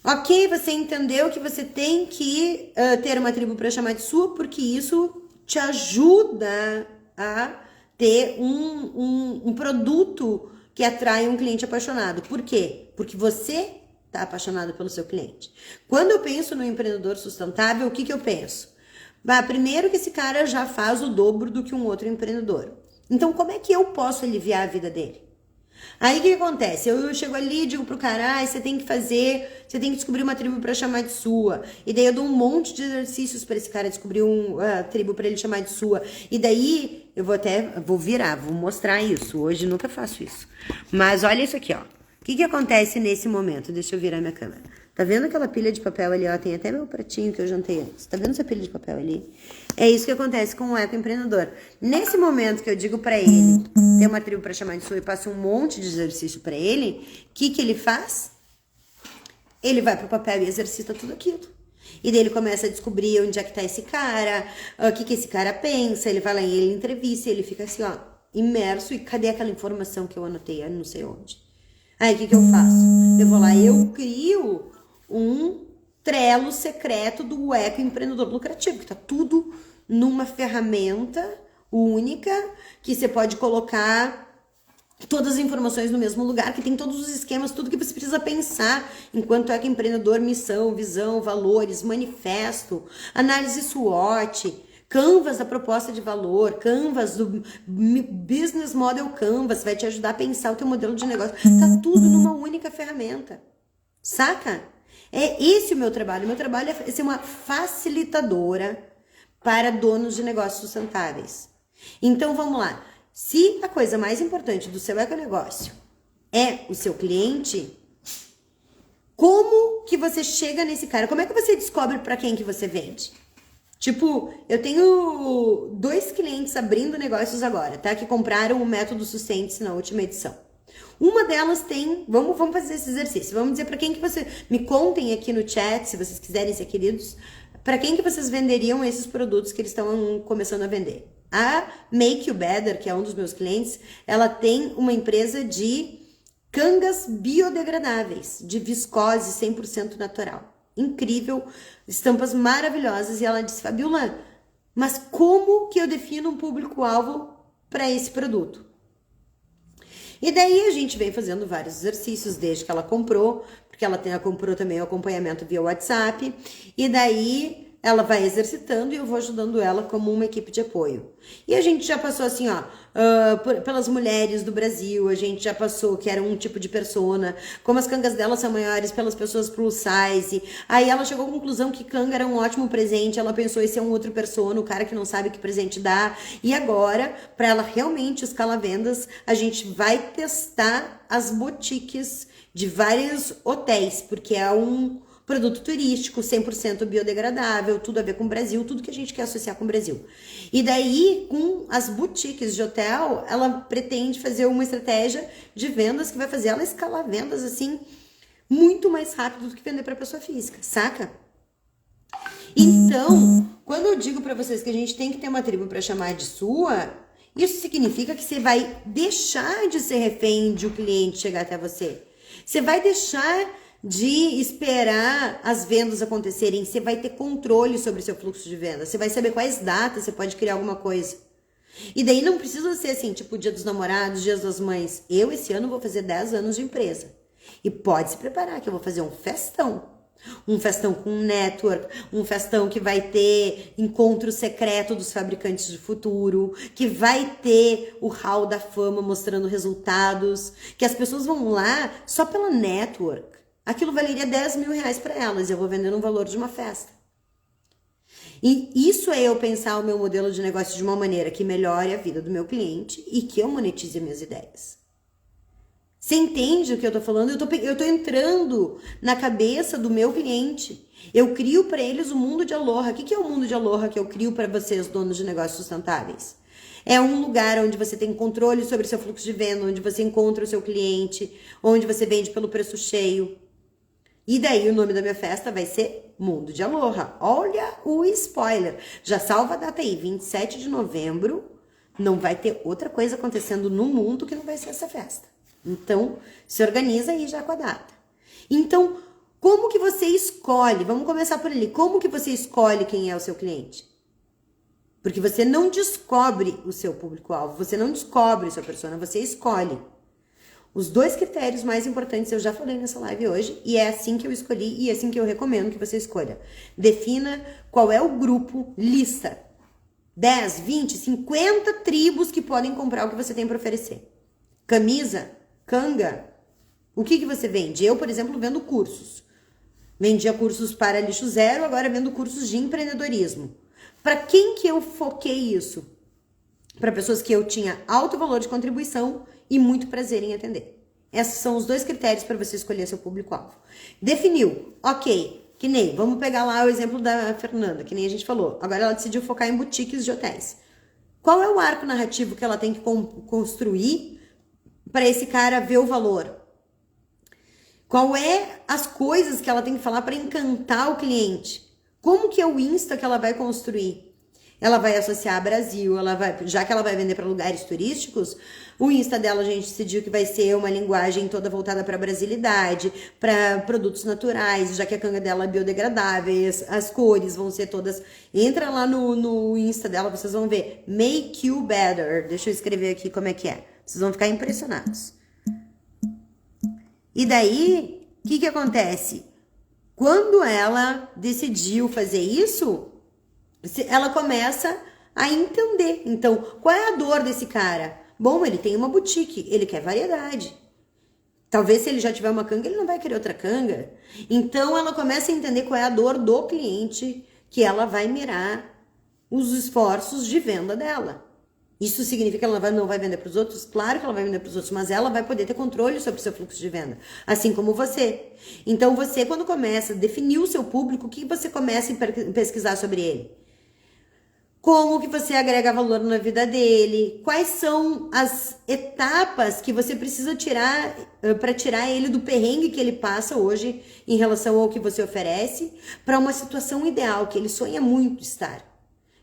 Speaker 1: Ok, você entendeu que você tem que ter uma tribo para chamar de sua, porque isso te ajuda a ter um produto que atrai um cliente apaixonado. Por quê? Porque você está apaixonado pelo seu cliente. Quando eu penso no empreendedor sustentável, o que eu penso? Primeiro que esse cara já faz o dobro do que um outro empreendedor. Então, como é que eu posso aliviar a vida dele? Aí o que acontece? Eu chego ali e digo pro cara, você tem que descobrir uma tribo para chamar de sua. E daí eu dou um monte de exercícios para esse cara descobrir uma tribo para ele chamar de sua. E daí eu vou mostrar isso. Hoje nunca faço isso. Mas olha isso aqui, ó. O que acontece nesse momento? Deixa eu virar minha câmera. Tá vendo aquela pilha de papel ali, ó? Tem até meu pratinho que eu jantei antes. Tá vendo essa pilha de papel ali? É isso que acontece com o ecoempreendedor. Nesse momento que eu digo pra ele, tem uma tribo pra chamar de sua e passo um monte de exercício pra ele, o que ele faz? Ele vai pro papel e exercita tudo aquilo. E daí ele começa a descobrir onde é que tá esse cara, o que esse cara pensa, ele vai lá e ele entrevista, ele fica assim, ó, imerso, e cadê aquela informação que eu anotei? Eu não sei onde. Aí o que eu faço? Eu vou lá e eu crio um Trello secreto do ecoempreendedor lucrativo, que tá tudo numa ferramenta única, que você pode colocar todas as informações no mesmo lugar, que tem todos os esquemas, tudo que você precisa pensar enquanto ecoempreendedor: missão, visão, valores, manifesto, análise SWOT, Canvas da proposta de valor, Canvas do Business Model Canvas, vai te ajudar a pensar o teu modelo de negócio. Tá tudo numa única ferramenta, saca? É esse o meu trabalho. O meu trabalho é ser uma facilitadora para donos de negócios sustentáveis. Então, vamos lá. Se a coisa mais importante do seu econegócio é o seu cliente, como que você chega nesse cara? Como é que você descobre para quem que você vende? Tipo, eu tenho 2 clientes abrindo negócios agora, tá? Que compraram o método Sustente-se na última edição. Uma delas tem, vamos fazer esse exercício, vamos dizer para quem que você, me contem aqui no chat, se vocês quiserem ser queridos, para quem que vocês venderiam esses produtos que eles estão começando a vender. A Make You Better, que é um dos meus clientes, ela tem uma empresa de cangas biodegradáveis, de viscose 100% natural. Incrível, estampas maravilhosas. E ela disse: Fabiola, mas como que eu defino um público-alvo para esse produto? E daí a gente vem fazendo vários exercícios desde que ela comprou, porque ela comprou também o acompanhamento via WhatsApp, e daí ela vai exercitando e eu vou ajudando ela como uma equipe de apoio. E a gente já passou assim, ó, pelas mulheres do Brasil, a gente já passou que era um tipo de persona, como as cangas dela são maiores, pelas pessoas plus size. Aí ela chegou à conclusão que canga era um ótimo presente, ela pensou esse é um outro persona, o cara que não sabe que presente dá. E agora, para ela realmente escalar vendas, a gente vai testar as boutiques de vários hotéis, porque é um produto turístico, 100% biodegradável, tudo a ver com o Brasil, tudo que a gente quer associar com o Brasil. E daí, com as boutiques de hotel, ela pretende fazer uma estratégia de vendas que vai fazer ela escalar vendas, assim, muito mais rápido do que vender para pessoa física, saca? Então, quando eu digo para vocês que a gente tem que ter uma tribo para chamar de sua, isso significa que você vai deixar de ser refém de o cliente chegar até você. Você vai deixar de esperar as vendas acontecerem, você vai ter controle sobre o seu fluxo de venda, você vai saber quais datas você pode criar alguma coisa. E daí não precisa ser assim, tipo Dia dos Namorados, Dias das Mães. Eu esse ano vou fazer 10 anos de empresa. E pode se preparar que eu vou fazer um festão. Um festão com network, um festão que vai ter encontro secreto dos fabricantes de futuro, que vai ter o hall da fama mostrando resultados, que as pessoas vão lá só pela network. Aquilo valeria 10 mil reais para elas, eu vou vender no valor de uma festa. E isso é eu pensar o meu modelo de negócio de uma maneira que melhore a vida do meu cliente e que eu monetize minhas ideias. Você entende o que eu tô falando? Eu tô entrando na cabeça do meu cliente. Eu crio para eles o mundo de Aloha. O que é o mundo de Aloha que eu crio para vocês, donos de negócios sustentáveis? É um lugar onde você tem controle sobre o seu fluxo de venda, onde você encontra o seu cliente, onde você vende pelo preço cheio. E daí o nome da minha festa vai ser Mundo de Aloha. Olha o spoiler. Já salva a data aí, 27 de novembro. Não vai ter outra coisa acontecendo no mundo que não vai ser essa festa. Então, se organiza aí já com a data. Então, como que você escolhe? Vamos começar por ali. Como que você escolhe quem é o seu cliente? Porque você não descobre o seu público-alvo, você não descobre a sua persona, você escolhe. Os 2 critérios mais importantes eu já falei nessa live hoje, e é assim que eu escolhi e é assim que eu recomendo que você escolha. Defina qual é o grupo, lista 10, 20, 50 tribos que podem comprar o que você tem para oferecer. Camisa, canga, o que você vende? Eu, por exemplo, vendo cursos. Vendia cursos para lixo zero, agora vendo cursos de empreendedorismo. Para quem que eu foquei isso? Para pessoas que eu tinha alto valor de contribuição e muito prazer em atender. Esses são os 2 critérios para você escolher seu público-alvo. Definiu, ok, que nem, vamos pegar lá o exemplo da Fernanda, que nem a gente falou. Agora ela decidiu focar em boutiques de hotéis. Qual é o arco narrativo que ela tem que construir para esse cara ver o valor? Qual é as coisas que ela tem que falar para encantar o cliente? Como que é o Insta que ela vai construir? Ela vai associar a Brasil, já que ela vai vender para lugares turísticos, o Insta dela a gente decidiu que vai ser uma linguagem toda voltada para a brasilidade, para produtos naturais, já que a canga dela é biodegradável, as cores vão ser todas... Entra lá no Insta dela, vocês vão ver, Make You Better. Deixa eu escrever aqui como é que é. Vocês vão ficar impressionados. E daí, o que acontece? Quando ela decidiu fazer isso, ela começa a entender. Então, qual é a dor desse cara? Bom, ele tem uma boutique, ele quer variedade. Talvez se ele já tiver uma canga, ele não vai querer outra canga. Então, ela começa a entender qual é a dor do cliente, que ela vai mirar os esforços de venda dela. Isso significa que ela não vai vender para os outros? Claro que ela vai vender para os outros, mas ela vai poder ter controle sobre o seu fluxo de venda, assim como você. Então, você, quando começa a definir o seu público, o que você começa a pesquisar sobre ele? Como que você agrega valor na vida dele? Quais são as etapas que você precisa tirar para tirar ele do perrengue que ele passa hoje em relação ao que você oferece para uma situação ideal que ele sonha muito estar?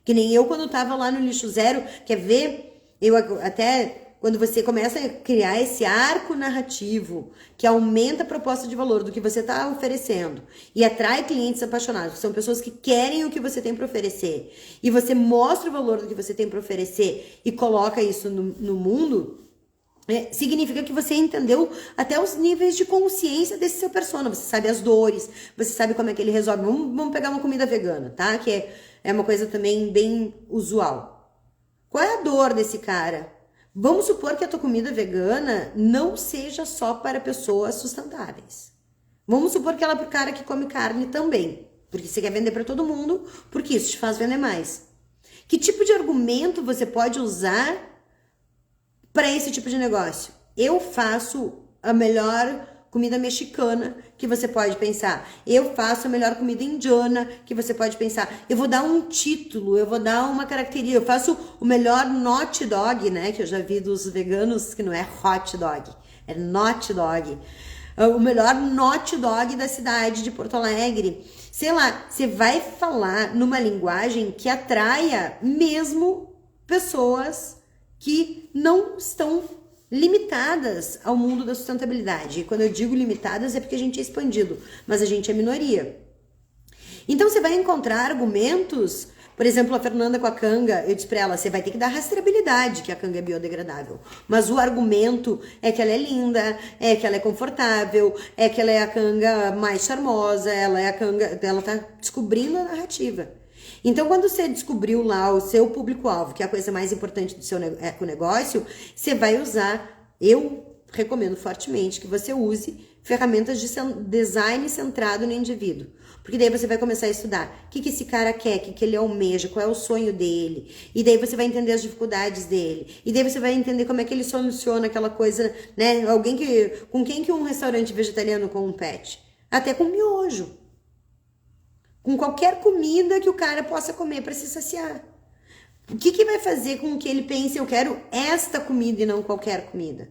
Speaker 1: Que nem eu quando estava lá no lixo zero, quer ver? Eu até quando você começa a criar esse arco narrativo que aumenta a proposta de valor do que você está oferecendo e atrai clientes apaixonados, que são pessoas que querem o que você tem para oferecer, e você mostra o valor do que você tem para oferecer e coloca isso no mundo, significa que você entendeu até os níveis de consciência desse seu persona. Você sabe as dores, você sabe como é que ele resolve. Vamos pegar uma comida vegana, tá? Que é uma coisa também bem usual. Qual é a dor desse cara? Vamos supor que a tua comida vegana não seja só para pessoas sustentáveis. Vamos supor que ela é para o cara que come carne também, porque você quer vender para todo mundo, porque isso te faz vender mais. Que tipo de argumento você pode usar para esse tipo de negócio? Eu faço a melhor comida mexicana que você pode pensar. Eu faço a melhor comida indiana que você pode pensar. Eu vou dar um título, eu vou dar uma característica. Eu faço o melhor not dog, né? Que eu já vi dos veganos que não é hot dog, é not dog. O melhor not dog da cidade de Porto Alegre. Sei lá, você vai falar numa linguagem que atraia mesmo pessoas que não estão limitadas ao mundo da sustentabilidade. E quando eu digo limitadas é porque a gente é expandido, mas a gente é minoria. Então você vai encontrar argumentos, por exemplo, a Fernanda com a canga, eu disse pra ela, você vai ter que dar rastreabilidade que a canga é biodegradável. Mas o argumento é que ela é linda, é que ela é confortável, é que ela é a canga mais charmosa, ela tá descobrindo a narrativa. Então, quando você descobriu lá o seu público-alvo, que é a coisa mais importante do seu negócio, você vai usar, eu recomendo fortemente que você use ferramentas de design centrado no indivíduo. Porque daí você vai começar a estudar o que esse cara quer, o que ele almeja, qual é o sonho dele. E daí você vai entender as dificuldades dele. E daí você vai entender como é que ele soluciona aquela coisa, né? Com quem que um restaurante vegetariano compete? Até com miojo. Com qualquer comida que o cara possa comer para se saciar. O que vai fazer com que ele pense, eu quero esta comida e não qualquer comida?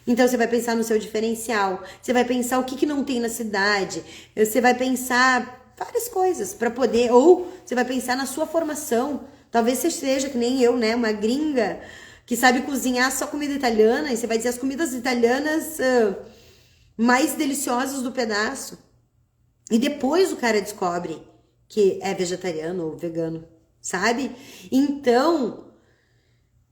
Speaker 1: Então você vai pensar no seu diferencial, você vai pensar o que não tem na cidade, você vai pensar várias coisas para poder, ou você vai pensar na sua formação. Talvez você seja que nem eu, né, uma gringa que sabe cozinhar só comida italiana, e você vai dizer as comidas italianas mais deliciosas do pedaço. E depois o cara descobre que é vegetariano ou vegano, sabe? Então,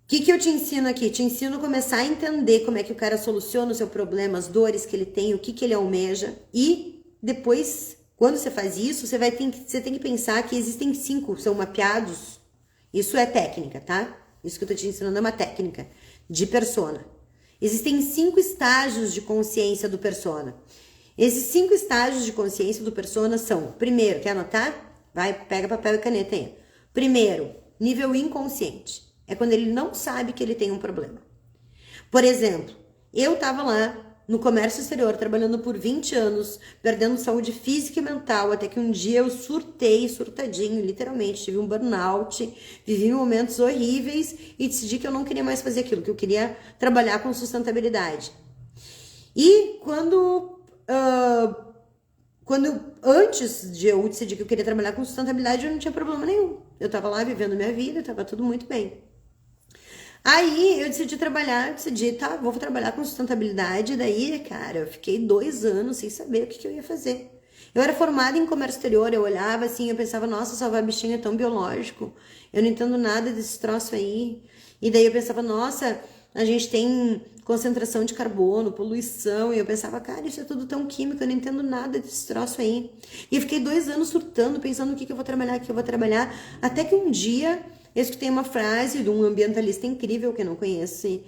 Speaker 1: o que eu te ensino aqui? Te ensino a começar a entender como é que o cara soluciona o seu problema, as dores que ele tem, o que ele almeja. E depois, quando você faz isso, você tem que pensar que existem 5, são mapeados. Isso é técnica, tá? Isso que eu tô te ensinando é uma técnica de persona. Existem 5 estágios de consciência do persona. Esses 5 estágios de consciência do persona são, primeiro, quer anotar? Vai, pega papel e caneta aí. Primeiro, nível inconsciente. É quando ele não sabe que ele tem um problema. Por exemplo, eu tava lá no comércio exterior, trabalhando por 20 anos, perdendo saúde física e mental, até que um dia eu surtadinho, literalmente, tive um burnout, vivi momentos horríveis e decidi que eu não queria mais fazer aquilo, que eu queria trabalhar com sustentabilidade. E antes de eu decidir que eu queria trabalhar com sustentabilidade, eu não tinha problema nenhum. Eu tava lá vivendo minha vida, tava tudo muito bem. Aí eu decidi tá, vou trabalhar com sustentabilidade. Daí, cara, eu fiquei 2 anos sem saber o que eu ia fazer. Eu era formada em comércio exterior, eu olhava assim, eu pensava, nossa, salvar bichinho é tão biológico, eu não entendo nada desse troço aí. E daí eu pensava, nossa, a gente tem concentração de carbono, poluição, e eu pensava, cara, isso é tudo tão químico, eu não entendo nada desse troço aí. E eu fiquei 2 anos surtando, pensando o que eu vou trabalhar, até que um dia eu escutei uma frase de um ambientalista incrível que eu não conheço,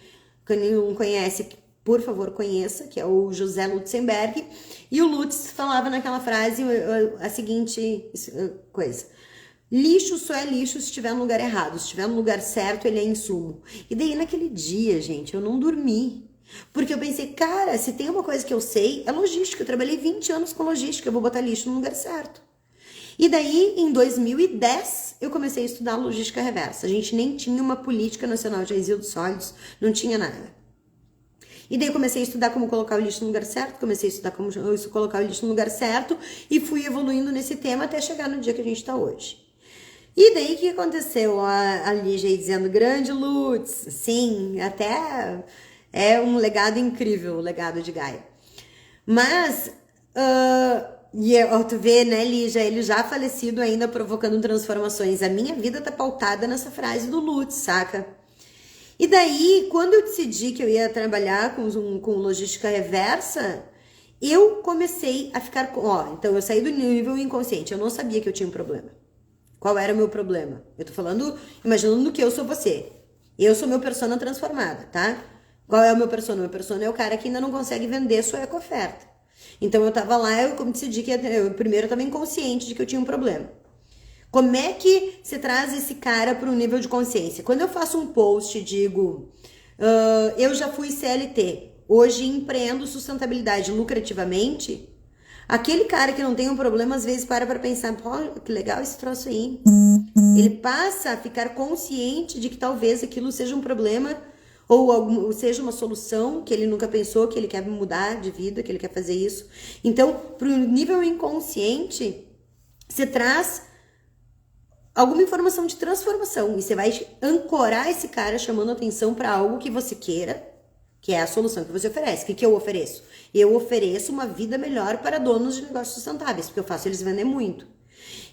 Speaker 1: quem não conhece, por favor, conheça, que é o José Lutzenberg, e o Lutz falava naquela frase a seguinte coisa: lixo só é lixo se estiver no lugar errado, se estiver no lugar certo ele é insumo. E daí naquele dia, gente, eu não dormi, porque eu pensei, cara, se tem uma coisa que eu sei, é logística, eu trabalhei 20 anos com logística, eu vou botar lixo no lugar certo. E daí, em 2010, eu comecei a estudar logística reversa. A gente nem tinha uma política nacional de resíduos sólidos, não tinha nada. E daí eu comecei a estudar como colocar o lixo no lugar certo, comecei a estudar como colocar o lixo no lugar certo e fui evoluindo nesse tema até chegar no dia que a gente está hoje. E daí o que aconteceu? A Lígia aí dizendo, grande Lutz, sim, até é um legado incrível, o legado de Gaia. Mas... E tu vê, né, Lígia, ele já falecido ainda provocando transformações. A minha vida tá pautada nessa frase do Lutz, saca? E daí, quando eu decidi que eu ia trabalhar com logística reversa, eu comecei a ficar... então eu saí do nível inconsciente, eu não sabia que eu tinha um problema. Qual era o meu problema? Eu tô falando, imaginando que eu sou você. Eu sou meu persona transformada, tá? Qual é o meu persona? Meu persona é o cara que ainda não consegue vender sua eco-oferta. Então eu tava lá, eu decidi que eu primeiro tava inconsciente de que eu tinha um problema. Como é que você traz esse cara para um nível de consciência? Quando eu faço um post e digo, eu já fui CLT, hoje empreendo sustentabilidade lucrativamente, aquele cara que não tem um problema às vezes para pensar, pô, que legal esse troço aí. Ele passa a ficar consciente de que talvez aquilo seja um problema ou seja uma solução que ele nunca pensou, que ele quer mudar de vida, que ele quer fazer isso. Então, para o nível inconsciente, você traz alguma informação de transformação e você vai ancorar esse cara chamando atenção para algo que você queira, que é a solução que você oferece. O que eu ofereço? Eu ofereço uma vida melhor para donos de negócios sustentáveis, porque eu faço eles vender muito.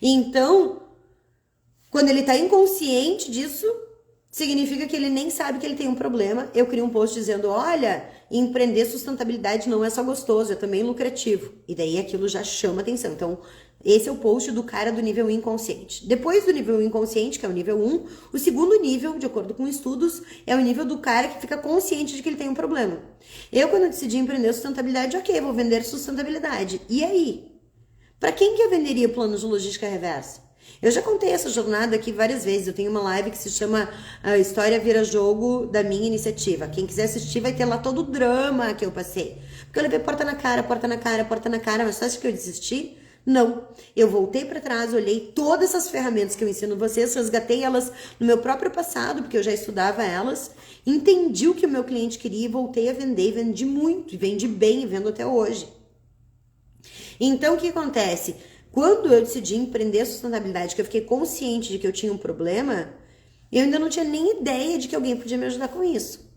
Speaker 1: Então, quando ele está inconsciente disso, significa que ele nem sabe que ele tem um problema. Eu crio um post dizendo, olha, empreender sustentabilidade não é só gostoso, é também lucrativo. E daí aquilo já chama atenção. Então, esse é o post do cara do nível inconsciente. Depois do nível inconsciente, que é o nível 1, o segundo nível, de acordo com estudos, é o nível do cara que fica consciente de que ele tem um problema. Eu, quando eu decidi empreender sustentabilidade, ok, vou vender sustentabilidade. E aí? Para quem que eu venderia planos de logística reversa? Eu já contei essa jornada aqui várias vezes. Eu tenho uma live que se chama A História Vira Jogo, da minha iniciativa. Quem quiser assistir vai ter lá todo o drama que eu passei. Porque eu levei porta na cara, mas você acha que eu desisti? Não, eu voltei para trás, olhei todas essas ferramentas que eu ensino vocês, resgatei elas no meu próprio passado, porque eu já estudava elas, entendi o que o meu cliente queria e voltei a vender, e vendi muito, e vendi bem, e vendo até hoje. Então, o que acontece? Quando eu decidi empreender a sustentabilidade, que eu fiquei consciente de que eu tinha um problema, eu ainda não tinha nem ideia de que alguém podia me ajudar com isso.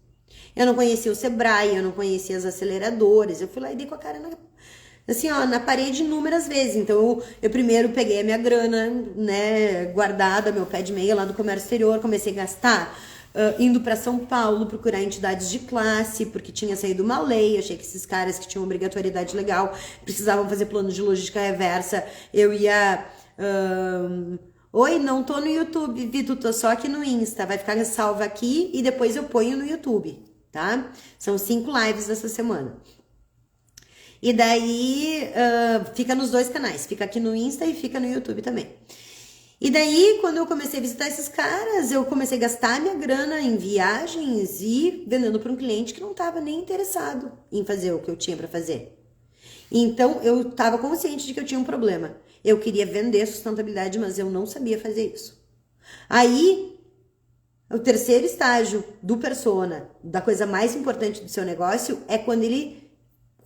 Speaker 1: Eu não conhecia o Sebrae, eu não conhecia as aceleradoras, eu fui lá e dei com a cara na parede inúmeras vezes. Então, eu primeiro peguei a minha grana, né, guardada, meu pé de meia lá do comércio exterior, comecei a gastar, indo para São Paulo, procurar entidades de classe, porque tinha saído uma lei, achei que esses caras que tinham obrigatoriedade legal precisavam fazer plano de logística reversa, eu ia... Oi, não tô no YouTube, Vitor, tô só aqui no Insta, vai ficar salva aqui e depois eu ponho no YouTube, tá? São 5 lives dessa semana. E daí, fica nos 2 canais, fica aqui no Insta e fica no YouTube também. E daí, quando eu comecei a visitar esses caras, eu comecei a gastar minha grana em viagens e vendendo para um cliente que não estava nem interessado em fazer o que eu tinha para fazer. Então, eu estava consciente de que eu tinha um problema. Eu queria vender sustentabilidade, mas eu não sabia fazer isso. Aí, o terceiro estágio do persona, da coisa mais importante do seu negócio, é quando ele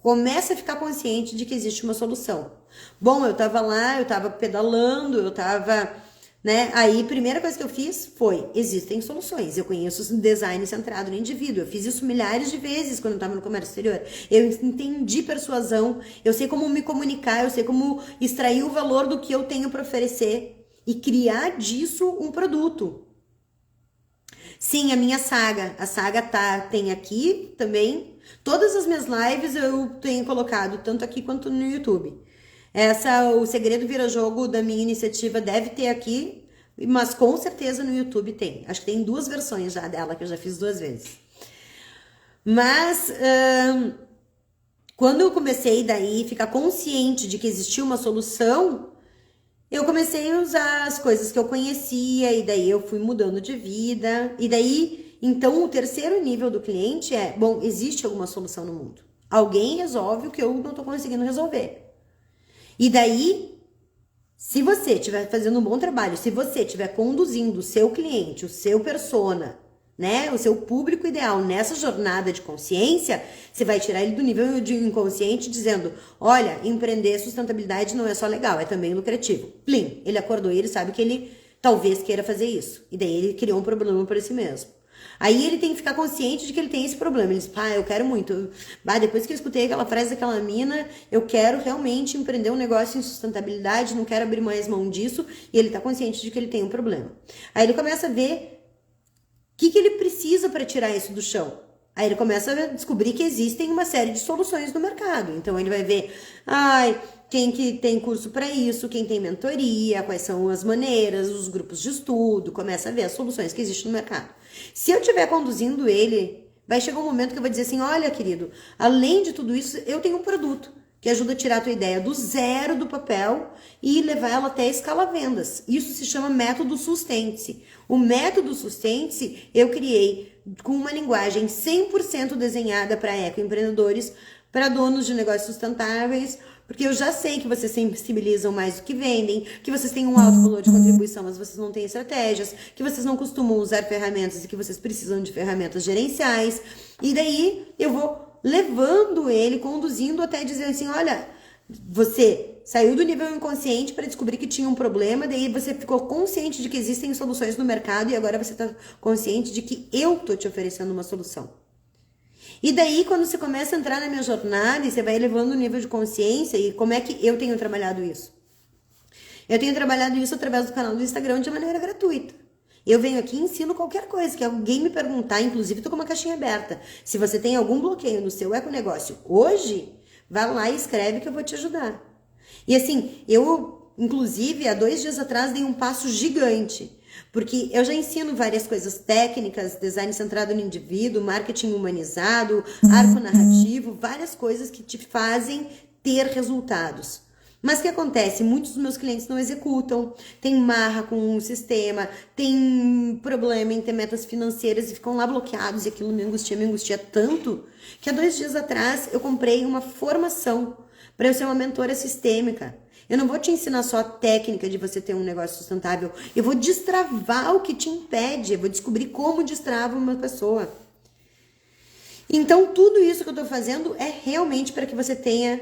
Speaker 1: começa a ficar consciente de que existe uma solução. Bom, eu tava lá, eu tava pedalando, eu tava, né? Aí, primeira coisa que eu fiz foi, existem soluções. Eu conheço design centrado no indivíduo. Eu fiz isso milhares de vezes quando eu tava no comércio exterior. Eu entendi persuasão, eu sei como me comunicar, eu sei como extrair o valor do que eu tenho para oferecer e criar disso um produto. Sim, a minha saga. A saga tem aqui também. Todas as minhas lives eu tenho colocado, tanto aqui quanto no YouTube. O Segredo Vira Jogo da minha iniciativa deve ter aqui, mas com certeza no YouTube tem. Acho que tem 2 versões já dela, que eu já fiz 2 vezes. Mas, quando eu comecei daí a ficar consciente de que existia uma solução, eu comecei a usar as coisas que eu conhecia e daí eu fui mudando de vida. E daí, então, o terceiro nível do cliente é, bom, existe alguma solução no mundo. Alguém resolve o que eu não tô conseguindo resolver. E daí, se você estiver fazendo um bom trabalho, se você estiver conduzindo o seu cliente, o seu persona, né, o seu público ideal nessa jornada de consciência, você vai tirar ele do nível de inconsciente dizendo, olha, empreender sustentabilidade não é só legal, é também lucrativo. Plim, ele acordou e ele sabe que ele talvez queira fazer isso. E daí ele criou um problema para si mesmo. Aí ele tem que ficar consciente de que ele tem esse problema. Ele diz, eu quero muito. Depois que eu escutei aquela frase daquela mina, eu quero realmente empreender um negócio em sustentabilidade, não quero abrir mais mão disso. E ele tá consciente de que ele tem um problema. Aí ele começa a ver o que ele precisa para tirar isso do chão. Aí ele começa a descobrir que existem uma série de soluções no mercado. Então ele vai ver, quem que tem curso para isso, quem tem mentoria, quais são as maneiras, os grupos de estudo, começa a ver as soluções que existem no mercado. Se eu estiver conduzindo ele, vai chegar um momento que eu vou dizer assim, olha, querido, além de tudo isso, eu tenho um produto que ajuda a tirar a tua ideia do zero do papel e levar ela até a escala vendas. Isso se chama método Sustente-se. O método Sustente-se eu criei com uma linguagem 100% desenhada para ecoempreendedores, para donos de negócios sustentáveis, porque eu já sei que vocês sensibilizam mais do que vendem, que vocês têm um alto valor de contribuição, mas vocês não têm estratégias, que vocês não costumam usar ferramentas e que vocês precisam de ferramentas gerenciais. E daí eu vou levando ele, conduzindo até dizer assim, olha, você saiu do nível inconsciente para descobrir que tinha um problema, daí você ficou consciente de que existem soluções no mercado e agora você está consciente de que eu tô te oferecendo uma solução. E daí, quando você começa a entrar na minha jornada e você vai elevando o nível de consciência, e como é que eu tenho trabalhado isso? Eu tenho trabalhado isso através do canal do Instagram de maneira gratuita. Eu venho aqui e ensino qualquer coisa que alguém me perguntar, inclusive tô com uma caixinha aberta. Se você tem algum bloqueio no seu econegócio hoje, vai lá e escreve que eu vou te ajudar. E assim, eu, inclusive, há 2 dias atrás dei um passo gigante. Porque eu já ensino várias coisas técnicas, design centrado no indivíduo, marketing humanizado, arco narrativo, várias coisas que te fazem ter resultados. Mas o que acontece? Muitos dos meus clientes não executam, tem marra com o sistema, tem problema em ter metas financeiras e ficam lá bloqueados e aquilo me angustia tanto, que há 2 dias atrás eu comprei uma formação para eu ser uma mentora sistêmica. Eu não vou te ensinar só a técnica de você ter um negócio sustentável. Eu vou destravar o que te impede. Eu vou descobrir como destrava uma pessoa. Então, tudo isso que eu tô fazendo é realmente para que você tenha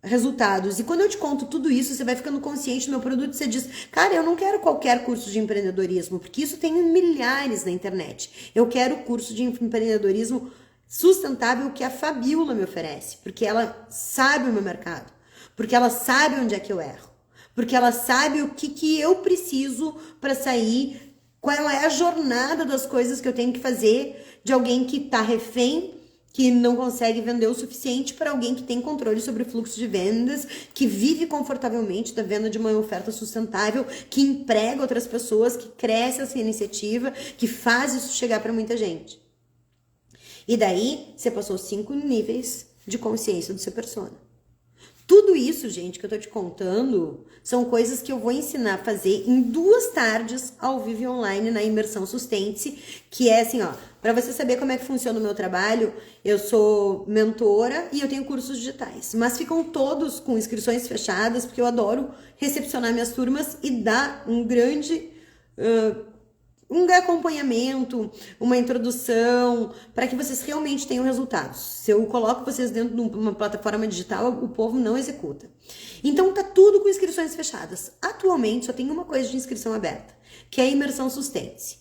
Speaker 1: resultados. E quando eu te conto tudo isso, você vai ficando consciente do meu produto, você diz, cara, eu não quero qualquer curso de empreendedorismo, porque isso tem milhares na internet. Eu quero o curso de empreendedorismo sustentável que a Fabiola me oferece, porque ela sabe o meu mercado, porque ela sabe onde é que eu erro, porque ela sabe o que eu preciso para sair, qual é a jornada das coisas que eu tenho que fazer de alguém que tá refém, que não consegue vender o suficiente, para alguém que tem controle sobre o fluxo de vendas, que vive confortavelmente da venda de uma oferta sustentável, que emprega outras pessoas, que cresce essa iniciativa, que faz isso chegar para muita gente. E daí, você passou 5 níveis de consciência do seu persona. Tudo isso, gente, que eu tô te contando, são coisas que eu vou ensinar a fazer em 2 tardes ao vivo e online na Imersão Sustente-se, que é assim, ó, para você saber como é que funciona o meu trabalho, eu sou mentora e eu tenho cursos digitais, mas ficam todos com inscrições fechadas, porque eu adoro recepcionar minhas turmas e dar um grande um acompanhamento, uma introdução, para que vocês realmente tenham resultados. Se eu coloco vocês dentro de uma plataforma digital, o povo não executa. Então tá tudo com inscrições fechadas. Atualmente só tem uma coisa de inscrição aberta, que é a Imersão Sustente-se.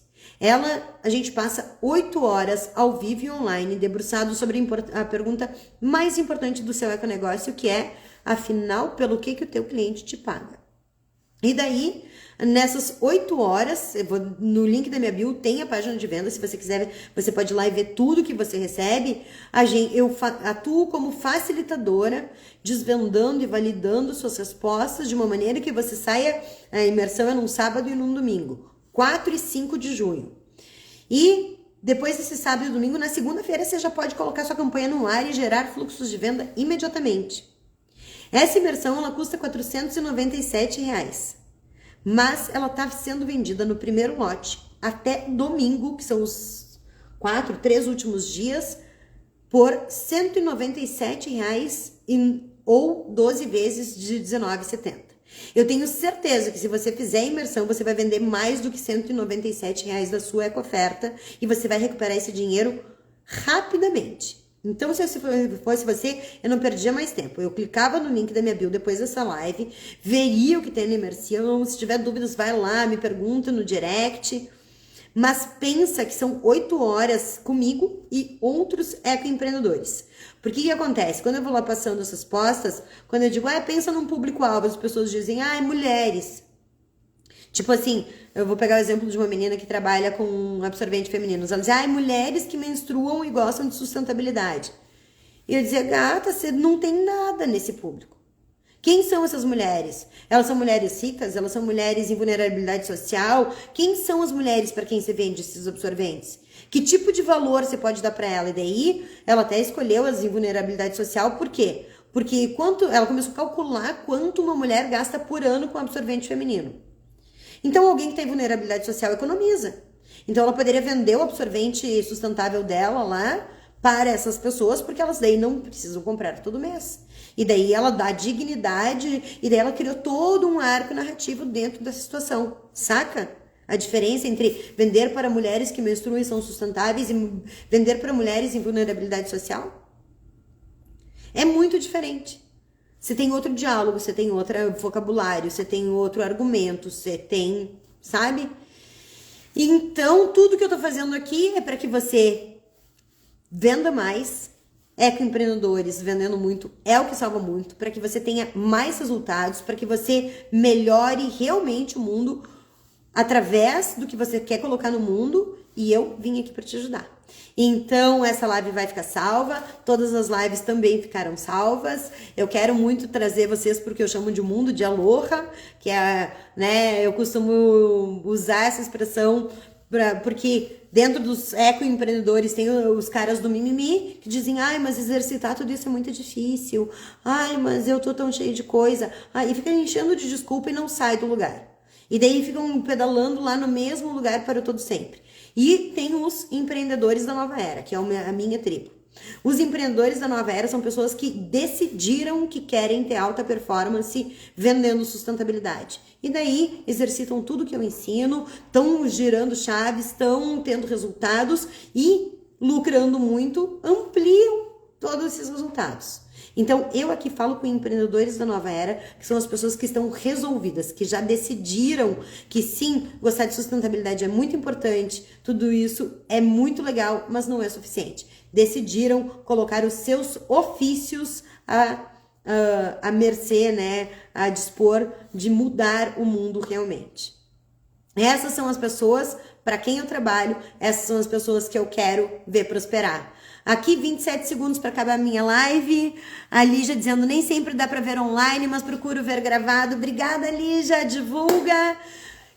Speaker 1: A gente passa 8 horas ao vivo e online, debruçado sobre a pergunta mais importante do seu econegócio, que é, afinal, pelo que o teu cliente te paga. E daí, nessas 8 horas, no link da minha bio tem a página de venda, se você quiser, você pode ir lá e ver tudo que você recebe. Eu atuo como facilitadora, desvendando e validando suas respostas de uma maneira que você saia, a imersão é num sábado e num domingo, 4 e 5 de junho. E depois desse sábado e domingo, na segunda-feira, você já pode colocar sua campanha no ar e gerar fluxos de venda imediatamente. Essa imersão, ela custa R$ 497, mas ela está sendo vendida no primeiro lote até domingo, que são os 3 últimos dias, por R$ 197 ou 12 vezes de R$ 19,70. Eu tenho certeza que se você fizer a imersão, você vai vender mais do que R$ 197 da sua eco-oferta e você vai recuperar esse dinheiro rapidamente. Então, se fosse você, eu não perdia mais tempo. Eu clicava no link da minha bio depois dessa live, veria o que tem na imersão. Se tiver dúvidas, vai lá, me pergunta no direct. Mas pensa que são 8 horas comigo e outros ecoempreendedores. Porque o que acontece? Quando eu vou lá passando essas postas, quando eu digo, pensa num público-alvo, as pessoas dizem, mulheres. Tipo assim, eu vou pegar o exemplo de uma menina que trabalha com absorvente feminino. Ela diz, mulheres que menstruam e gostam de sustentabilidade. E eu dizia, gata, você não tem nada nesse público. Quem são essas mulheres? Elas são mulheres ricas? Elas são mulheres em vulnerabilidade social? Quem são as mulheres para quem você vende esses absorventes? Que tipo de valor você pode dar para ela? E daí, ela até escolheu as em vulnerabilidade social, por quê? Porque ela começou a calcular quanto uma mulher gasta por ano com absorvente feminino. Então, alguém que tem vulnerabilidade social economiza. Então, ela poderia vender o absorvente sustentável dela lá para essas pessoas, porque elas daí não precisam comprar todo mês. E daí ela dá dignidade, e daí ela criou todo um arco narrativo dentro dessa situação. Saca? A diferença entre vender para mulheres que menstruam e são sustentáveis e vender para mulheres em vulnerabilidade social? É muito diferente. Você tem outro diálogo, você tem outro vocabulário, você tem outro argumento, você tem, sabe? Então, tudo que eu tô fazendo aqui é para que você venda mais. Ecoempreendedores vendendo muito é o que salva muito, para que você tenha mais resultados, para que você melhore realmente o mundo através do que você quer colocar no mundo, e eu vim aqui para te ajudar. Então, essa live vai ficar salva, todas as lives também ficaram salvas. Eu quero muito trazer vocês porque eu chamo de mundo de aloha, que é, eu costumo usar essa expressão porque dentro dos ecoempreendedores tem os caras do mimimi que dizem, mas exercitar tudo isso é muito difícil, mas eu tô tão cheio de coisa, e fica enchendo de desculpa e não sai do lugar. E daí ficam pedalando lá no mesmo lugar para todo sempre. E tem os empreendedores da nova era, que é a minha tribo. Os empreendedores da nova era são pessoas que decidiram que querem ter alta performance vendendo sustentabilidade. E daí exercitam tudo que eu ensino, estão girando chaves, estão tendo resultados e lucrando muito, ampliam todos esses resultados. Então, eu aqui falo com empreendedores da nova era, que são as pessoas que estão resolvidas, que já decidiram que sim, gostar de sustentabilidade é muito importante, tudo isso é muito legal, mas não é suficiente. Decidiram colocar os seus ofícios a mercê, né, a dispor de mudar o mundo realmente. Essas são as pessoas para quem eu trabalho, essas são as pessoas que eu quero ver prosperar. Aqui 27 segundos para acabar a minha live. A Lígia dizendo, nem sempre dá para ver online, mas procuro ver gravado. Obrigada, Lígia, divulga.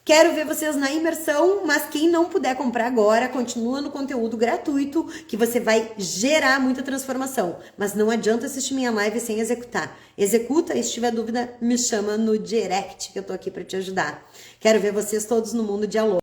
Speaker 1: Quero ver vocês na imersão, mas quem não puder comprar agora, continua no conteúdo gratuito, que você vai gerar muita transformação. Mas não adianta assistir minha live sem executar. Executa e se tiver dúvida, me chama no direct, que eu tô aqui para te ajudar. Quero ver vocês todos no mundo de alô.